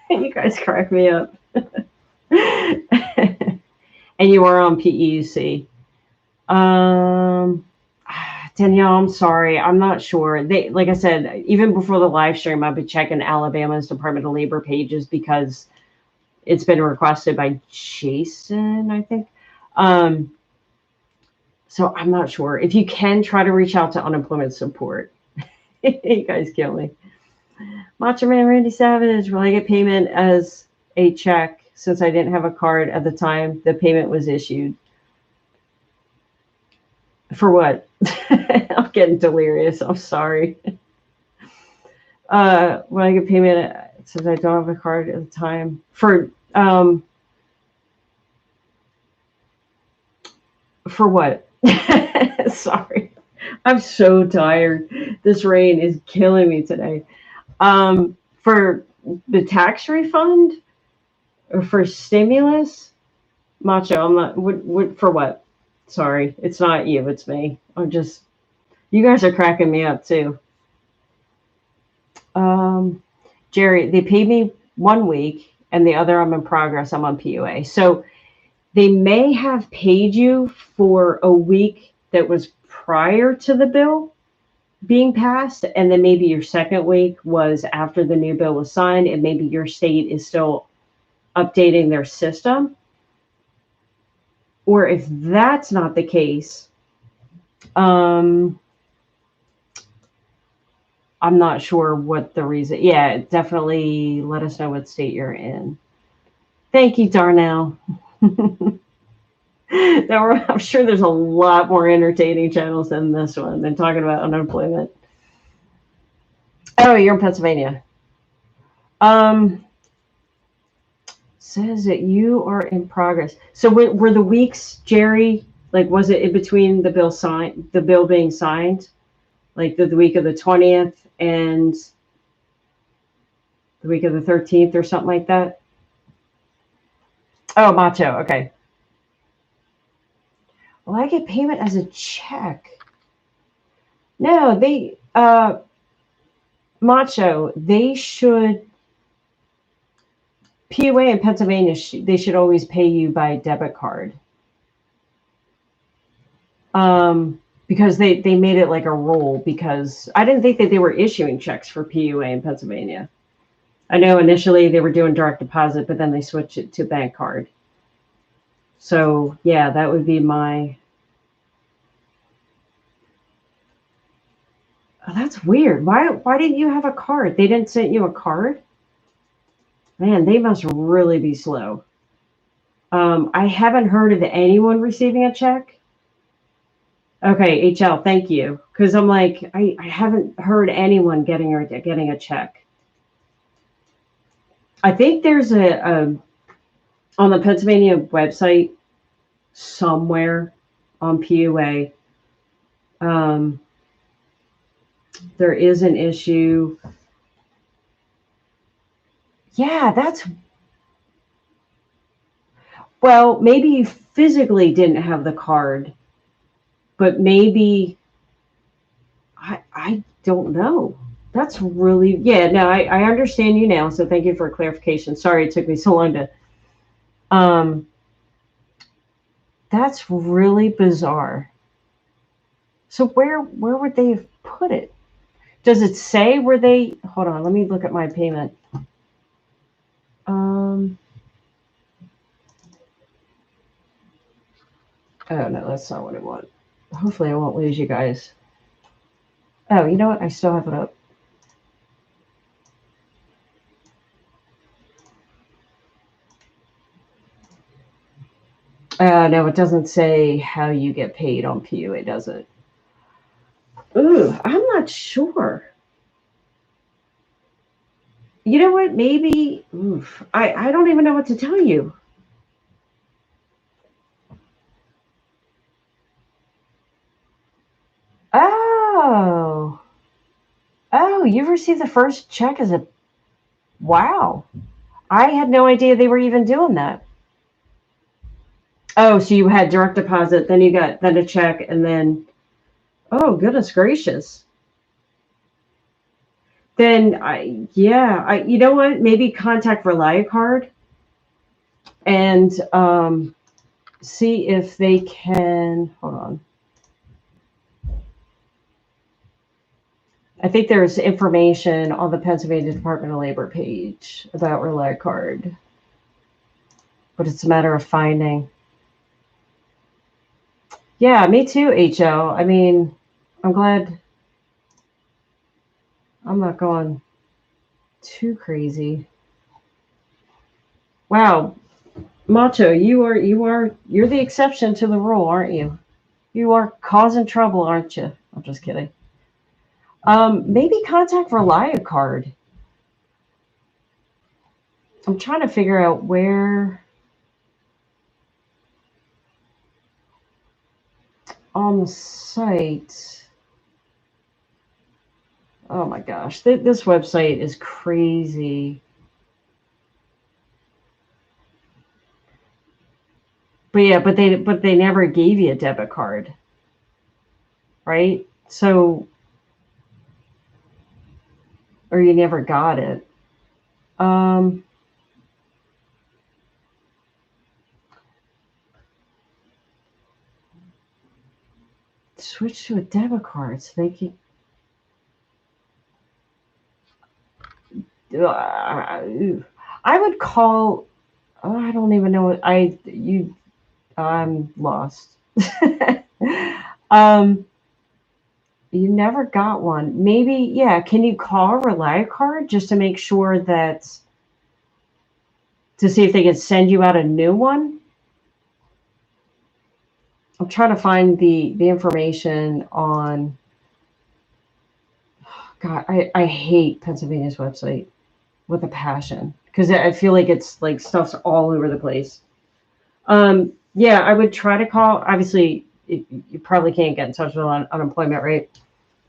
You guys crack me up. And you are on PEUC. Um, Danielle, I'm sorry. I'm not sure. They, like I said, even before the live stream, I've been checking Alabama's Department of Labor pages because it's been requested by Jason, I think. So I'm not sure. If you can, try to reach out to unemployment support. You guys kill me. Macho Man Randy Savage, will I get payment as a check since I didn't have a card at the time the payment was issued? For what? I'm getting delirious. I'm sorry. Will I get payment since I don't have a card at the time? For what? Sorry. I'm so tired. This rain is killing me today. For the tax refund or for stimulus? Macho, I'm not. What for what? Sorry, it's not you, it's me. I'm just. You guys are cracking me up too. Jerry, they paid me 1 week, and the other I'm in progress. I'm on PUA, so they may have paid you for a week that was prior to the bill being passed, and then maybe your second week was after the new bill was signed, and maybe your state is still updating their system. Or if that's not the case, I'm not sure what the reason. Yeah, definitely let us know what state you're in. Thank you, Darnell. I'm sure there's a lot more entertaining channels than this one than talking about unemployment. Oh, you're in Pennsylvania. Says that you are in progress. So were the weeks, Jerry, like was it in between the bill being signed, like the week of the 20th and the week of the 13th or something like that? Oh, Macho. Okay. Well, I get payment as a check. No, they Macho. They should. PUA in Pennsylvania, they should always pay you by debit card. Because they made it like a rule, because I didn't think that they were issuing checks for PUA in Pennsylvania. I know initially they were doing direct deposit, but then they switched it to bank card. So yeah, that would be my. Oh, that's weird. Why didn't you have a card? They didn't send you a card? Man, they must really be slow. I haven't heard of anyone receiving a check. Okay, HL, thank you. Because I'm like, I haven't heard anyone getting a check. I think there's on the Pennsylvania website somewhere on PUA, there is an issue. Yeah, well, maybe you physically didn't have the card, but maybe, I don't know. That's really, yeah, no, I understand you now. So thank you for clarification. Sorry it took me so long to, that's really bizarre. So where would they have put it? Does it say where they, hold on, let me look at my payment. Oh no, that's not what I want. Hopefully I won't lose you guys. Oh, you know what? I still have it up. No, it doesn't say how you get paid on PUA, does it? Ooh, I'm not sure. You know what? Maybe, I don't even know what to tell you. Oh, you've received the first check as a, wow. I had no idea they were even doing that. Oh, so you had direct deposit, then you got a check, and then, oh, goodness gracious. Then you know what? Maybe contact ReliaCard and see if they can, hold on. I think there's information on the Pennsylvania Department of Labor page about Rely Card, but it's a matter of finding. Yeah, me too, HL. I mean, I'm glad I'm not going too crazy. Wow, Macho, you're the exception to the rule, aren't you? You are causing trouble, aren't you? I'm just kidding. Maybe contact Rely Card. I'm trying to figure out where on the site. Oh my gosh, this website is crazy. But yeah, but they never gave you a debit card, right? So, or you never got it. Switch to a debit card so they can. I would call. Oh, I don't even know what I'm lost. You never got one. Maybe, yeah. Can you call Rely Card just to make sure that to see if they can send you out a new one? I'm trying to find the information on. God, I hate Pennsylvania's website with a passion because I feel like it's like stuff's all over the place. Yeah, I would try to call. Obviously, you probably can't get in touch with unemployment rate.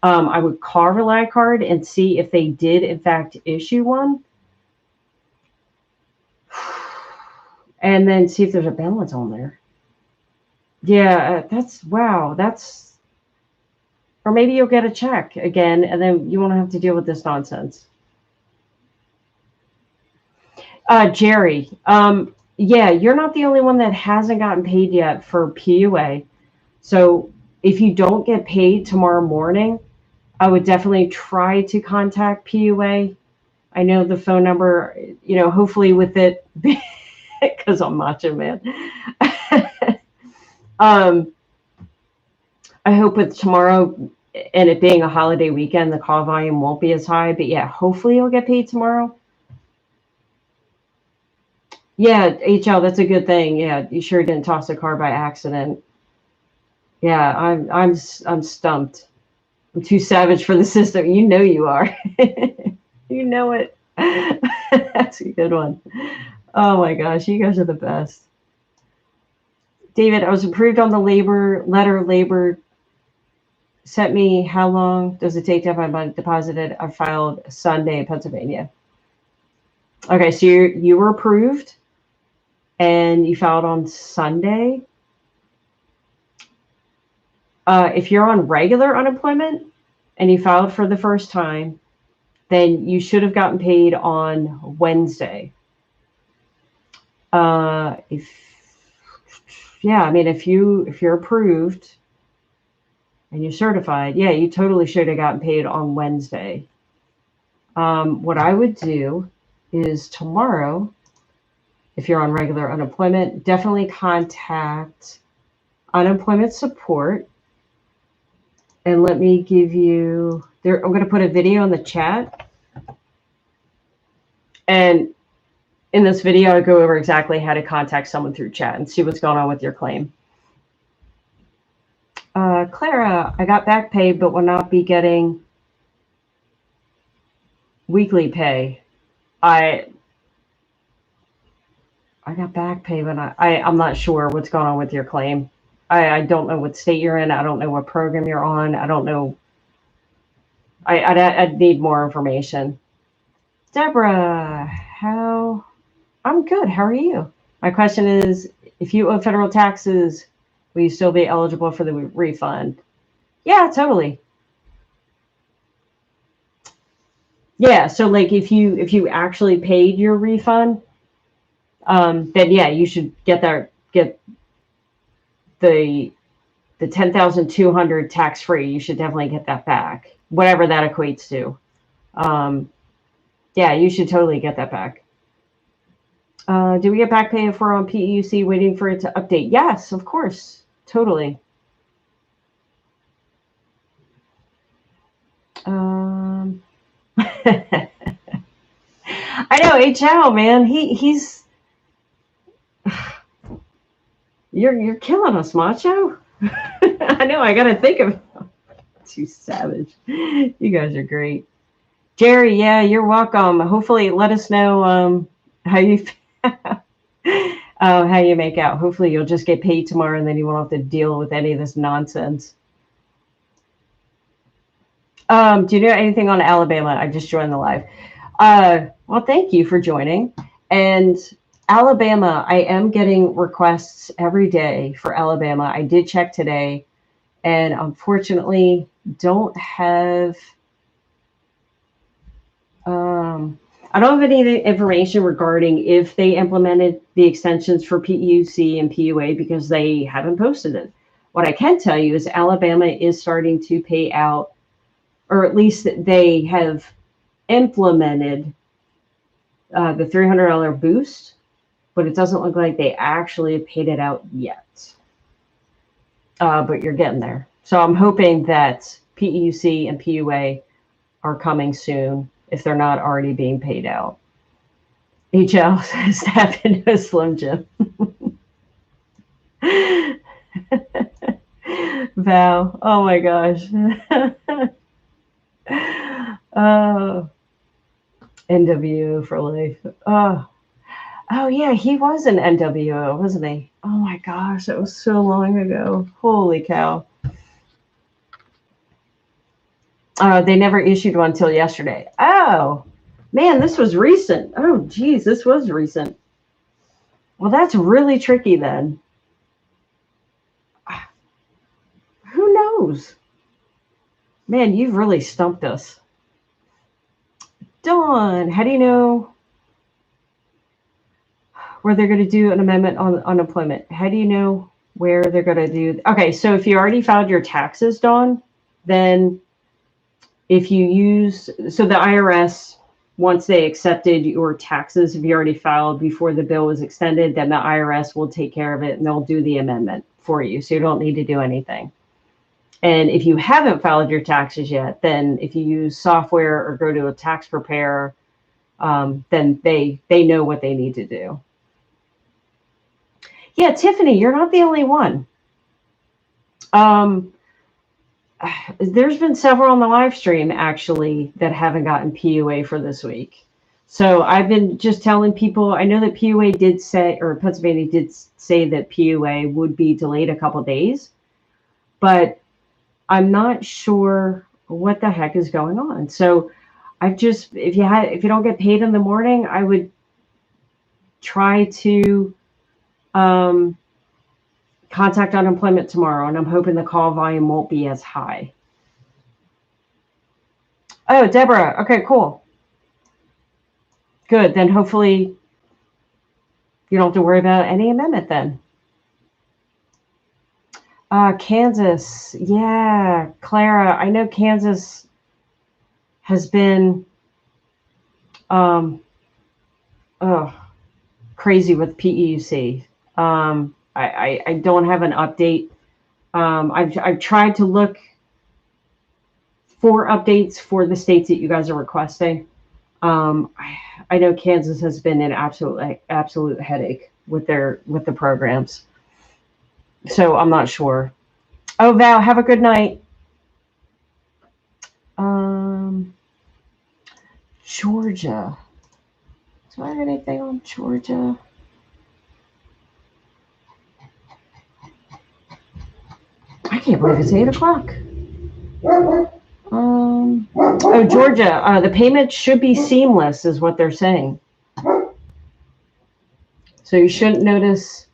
I would call Rely Card and see if they did in fact issue one, and then see if there's a balance on there. Yeah, that's wow. That's or maybe you'll get a check again, and then you won't have to deal with this nonsense. Jerry, yeah, you're not the only one that hasn't gotten paid yet for PUA. So if you don't get paid tomorrow morning, I would definitely try to contact PUA. I know the phone number, hopefully with it, because I'm Macho Man. I hope with tomorrow and it being a holiday weekend, the call volume won't be as high. But yeah, hopefully you'll get paid tomorrow. Yeah, HL, that's a good thing. Yeah, you sure didn't toss a car by accident. Yeah, I'm stumped. I'm too savage for the system. You know you are. You know it. That's a good one. Oh my gosh, you guys are the best. David, I was approved on the labor sent me. How long does it take to have my money deposited? I filed Sunday in Pennsylvania. Okay, so you were approved and you filed on Sunday. If you're on regular unemployment and you filed for the first time, then you should have gotten paid on Wednesday. If you're approved and you're certified, yeah, you totally should have gotten paid on Wednesday. What I would do is tomorrow, if you're on regular unemployment, definitely contact unemployment support. And let me give you there. I'm going to put a video in the chat. And in this video, I go over exactly how to contact someone through chat and see what's going on with your claim. Clara, I got back pay, but will not be getting weekly pay. I got back pay, but I'm not sure what's going on with your claim. I don't know what state you're in. I don't know what program you're on. I don't know. I'd need more information. Deborah, I'm good. How are you? My question is, if you owe federal taxes, will you still be eligible for the refund? Yeah, totally. Yeah, so like if you actually paid your refund, then yeah, you should get the 10,200 tax free, you should definitely get that back, whatever that equates to. Yeah, you should totally get that back. Do we get back pay if we're on PEUC waiting for it to update? Yes, of course, totally. I know HL, man. He's you're killing us, Macho. I know. I gotta think of too savage. You guys are great, Jerry. Yeah, you're welcome. Hopefully, let us know how you how you make out. Hopefully, you'll just get paid tomorrow, and then you won't have to deal with any of this nonsense. Do you know anything on Alabama? I just joined the live. Well, thank you for joining. And Alabama, I am getting requests every day for Alabama. I did check today, and unfortunately, don't have. I don't have any information regarding if they implemented the extensions for PEUC and PUA because they haven't posted it. What I can tell you is Alabama is starting to pay out, or at least they have implemented the $300 boost, but it doesn't look like they actually paid it out yet. But you're getting there. So I'm hoping that PEUC and PUA are coming soon if they're not already being paid out. HL says tap into a Slim Jim. Val, oh my gosh. NWO for life. Oh yeah, he was an NWO, wasn't he? Oh my gosh, that was so long ago. Holy cow. They never issued one until yesterday. Oh, man, this was recent. Oh, geez, this was recent. Well, that's really tricky then. Who knows? Man, you've really stumped us. Dawn, how do you know where they're going to do an amendment on unemployment? How do you know where they're going to do? Okay, so if you already filed your taxes, Dawn, then if you use, so the IRS, once they accepted your taxes, if you already filed before the bill was extended, then the IRS will take care of it and they'll do the amendment for you. So you don't need to do anything. And if you haven't filed your taxes yet, then if you use software or go to a tax preparer, then they know what they need to do. Yeah, Tiffany, you're not the only one. There's been several on the live stream actually that haven't gotten PUA for this week. So I've been just telling people, I know that PUA did say, or Pennsylvania did say that PUA would be delayed a couple days, but I'm not sure what the heck is going on. So I've just, if you don't get paid in the morning, I would try to contact unemployment tomorrow, and I'm hoping the call volume won't be as high. Oh, Deborah. Okay, cool. Good. Then hopefully you don't have to worry about any amendment then. Kansas. Yeah, Clara. I know Kansas has been crazy with PEUC. I don't have an update. I've tried to look for updates for the states that you guys are requesting. I know Kansas has been an absolute headache with the programs. So I'm not sure. Oh, Val, have a good night. Georgia. Do I have anything on Georgia? I can't believe it's 8 o'clock. Oh, Georgia, the payment should be seamless is what they're saying. So you shouldn't notice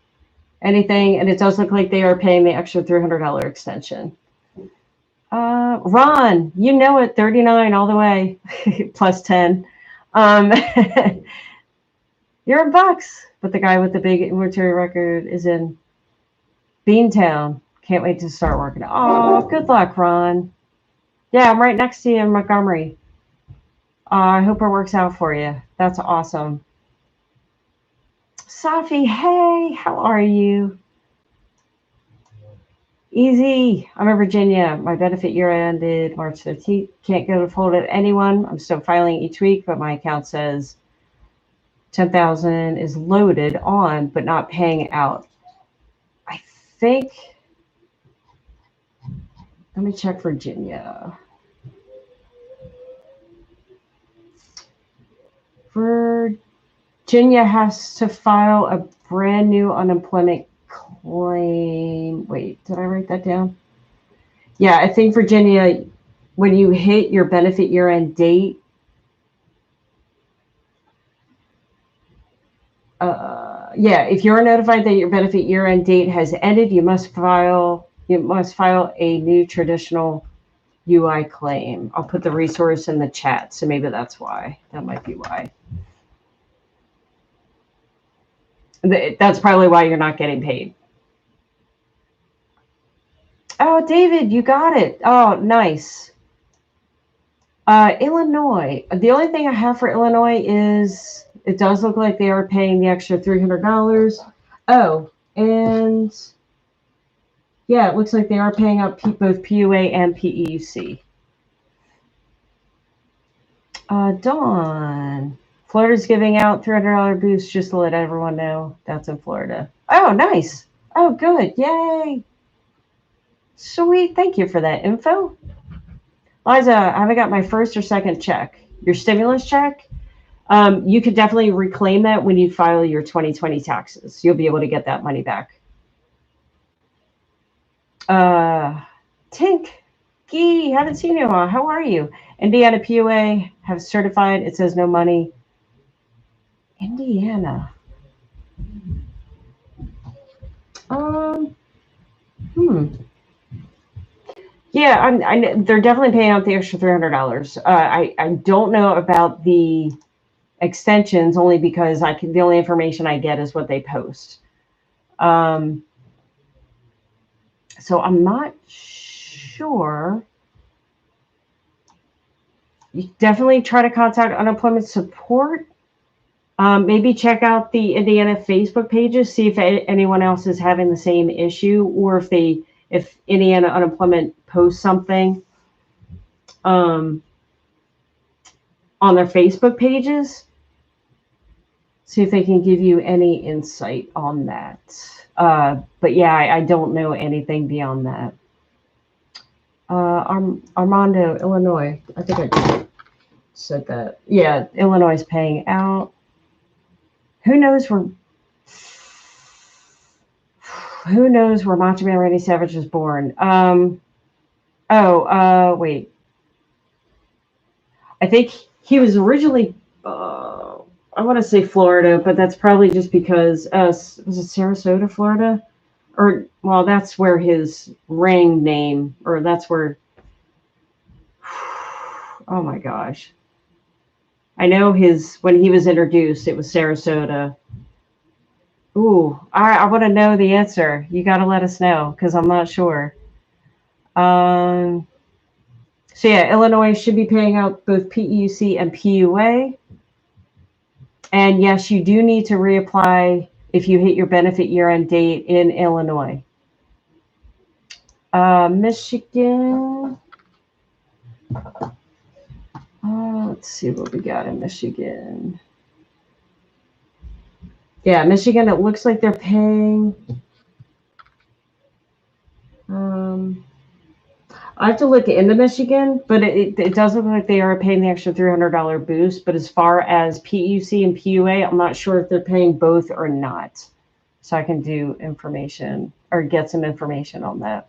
anything, and it does look like they are paying the extra $300 extension. Ron, you know it, 39 all the way, plus 10. You're in bucks, but the guy with the big military record is in Beantown. Can't wait to start working. Oh, good luck, Ron. Yeah, I'm right next to you in Montgomery. I hope it works out for you. That's awesome. Safi, hey, how are you? Easy. I'm in Virginia. My benefit year ended March 13th. Can't go to fold at anyone. I'm still filing each week, but my account says 10,000 is loaded on, but not paying out. I think, let me check Virginia. Virginia has to file a brand new unemployment claim. Wait, did I write that down? Yeah, I think Virginia, when you hit your benefit year end date, yeah, if you're notified that your benefit year end date has ended, you must file a new traditional UI claim. I'll put the resource in the chat, so maybe that's why. That might be why. That's probably why you're not getting paid. Oh, David, you got it. Oh, nice. Illinois. The only thing I have for Illinois is it does look like they are paying the extra $300. Oh, and yeah, it looks like they are paying out both PUA and PEUC. Dawn. Florida's giving out $300 boost just to let everyone know. That's in Florida. Oh, nice. Oh, good. Yay. Sweet. Thank you for that info. Liza, I haven't got my first or second check. Your stimulus check? You could definitely reclaim that when you file your 2020 taxes. You'll be able to get that money back. Tink, Gee, haven't seen you in a while. How are you? Indiana PUA have certified. It says no money. Indiana. Yeah, they're definitely paying out the extra $300. I don't know about the extensions only because the only information I get is what they post. So I'm not sure. You definitely try to contact unemployment support. Maybe check out the Indiana Facebook pages, see if anyone else is having the same issue, or if Indiana unemployment posts something on their Facebook pages. See if they can give you any insight on that. But yeah, I don't know anything beyond that. Armando, Illinois. I think I said that. Yeah, Illinois is paying out. Who knows where Macho Man Randy Savage was born? Wait. I think he was originally, I want to say Florida, but that's probably just because, was it Sarasota, Florida? Or, well, that's where his ring name, or that's where, oh my gosh. I know when he was introduced, it was Sarasota. Ooh, I want to know the answer. You got to let us know because I'm not sure. So yeah, Illinois should be paying out both PEUC and PUA. And yes, you do need to reapply if you hit your benefit year-end date in Illinois. Michigan. Let's see what we got in Michigan. Yeah, Michigan, it looks like they're paying. I have to look into Michigan, but it does look like they are paying the extra $300 boost. But as far as PEUC and PUA, I'm not sure if they're paying both or not. So I can do information or get some information on that.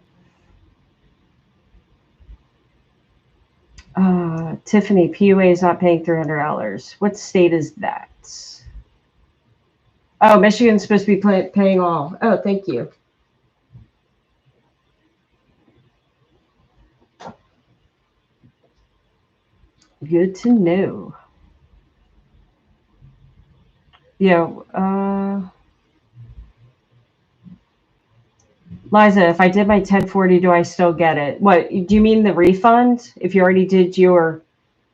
Tiffany, PUA is not paying $300. What state is that? Oh, Michigan's supposed to be paying all. Oh, thank you. Good to know. Yeah. Liza, if I did my 1040, do I still get it? What, do you mean the refund? If you already did your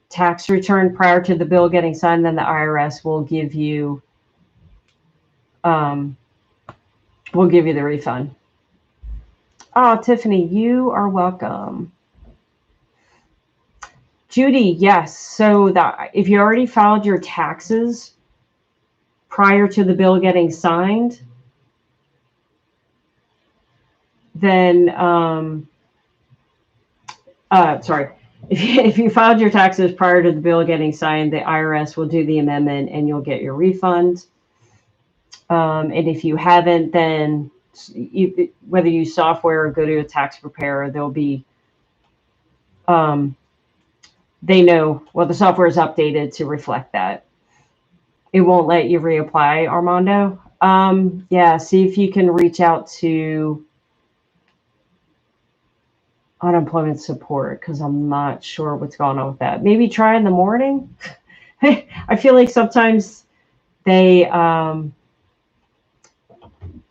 tax return prior to the bill getting signed, then the IRS will give you the refund. Oh, Tiffany, you are welcome. Judy, yes. So that if you already filed your taxes prior to the bill getting signed, then if you filed your taxes prior to the bill getting signed, the IRS will do the amendment and you'll get your refund. And if you haven't, then whether you use software or go to a tax preparer, there'll be they know, well, the software is updated to reflect that. It won't let you reapply, Armando. Yeah, see if you can reach out to unemployment support, because I'm not sure what's going on with that. Maybe try in the morning. I feel like sometimes they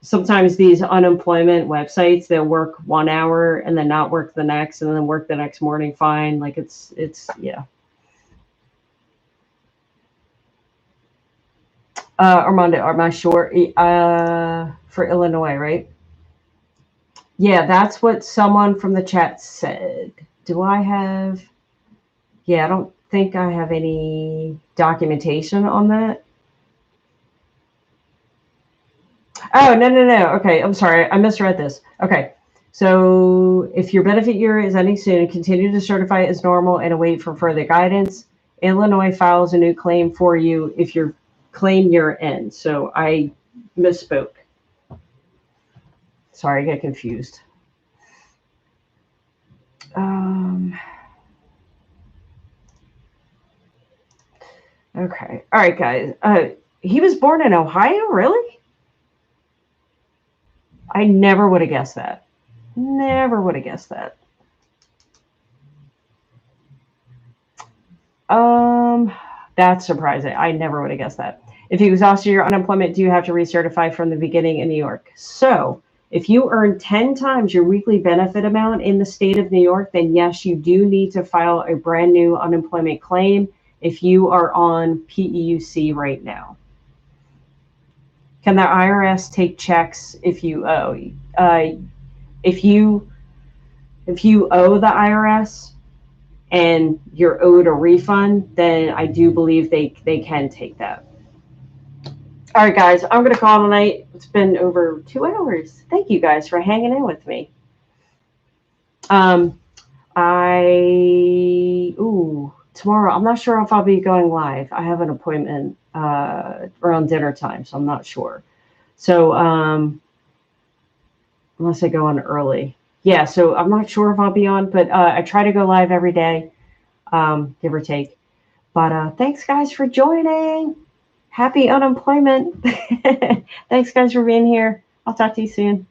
sometimes these unemployment websites, they'll work 1 hour and then not work the next, and then work the next morning fine. Like it's yeah. Armando, am I sure? For Illinois, right? Yeah, that's what someone from the chat said. Do I have? Yeah, I don't think I have any documentation on that. Oh, no. Okay, I'm sorry. I misread this. Okay. So if your benefit year is ending soon, continue to certify as normal and await for further guidance. Illinois files a new claim for you if your claim year ends. So I misspoke. Sorry, I got confused. Okay. All right, guys. He was born in Ohio, really? I never would have guessed that. Never would have guessed that. That's surprising. I never would have guessed that. If you exhausted your unemployment, do you have to recertify from the beginning in New York? So if you earn 10 times your weekly benefit amount in the state of New York, then yes, you do need to file a brand new unemployment claim if you are on PEUC right now. Can the IRS take checks if you owe? If you owe the IRS and you're owed a refund, then I do believe they can take that. All right, guys, I'm going to call tonight. It's been over 2 hours. Thank you guys for hanging in with me. Tomorrow, I'm not sure if I'll be going live. I have an appointment around dinner time, so I'm not sure. So unless I go on early. Yeah, so I'm not sure if I'll be on, but I try to go live every day, give or take. But thanks, guys, for joining. Happy unemployment. Thanks, guys, for being here. I'll talk to you soon.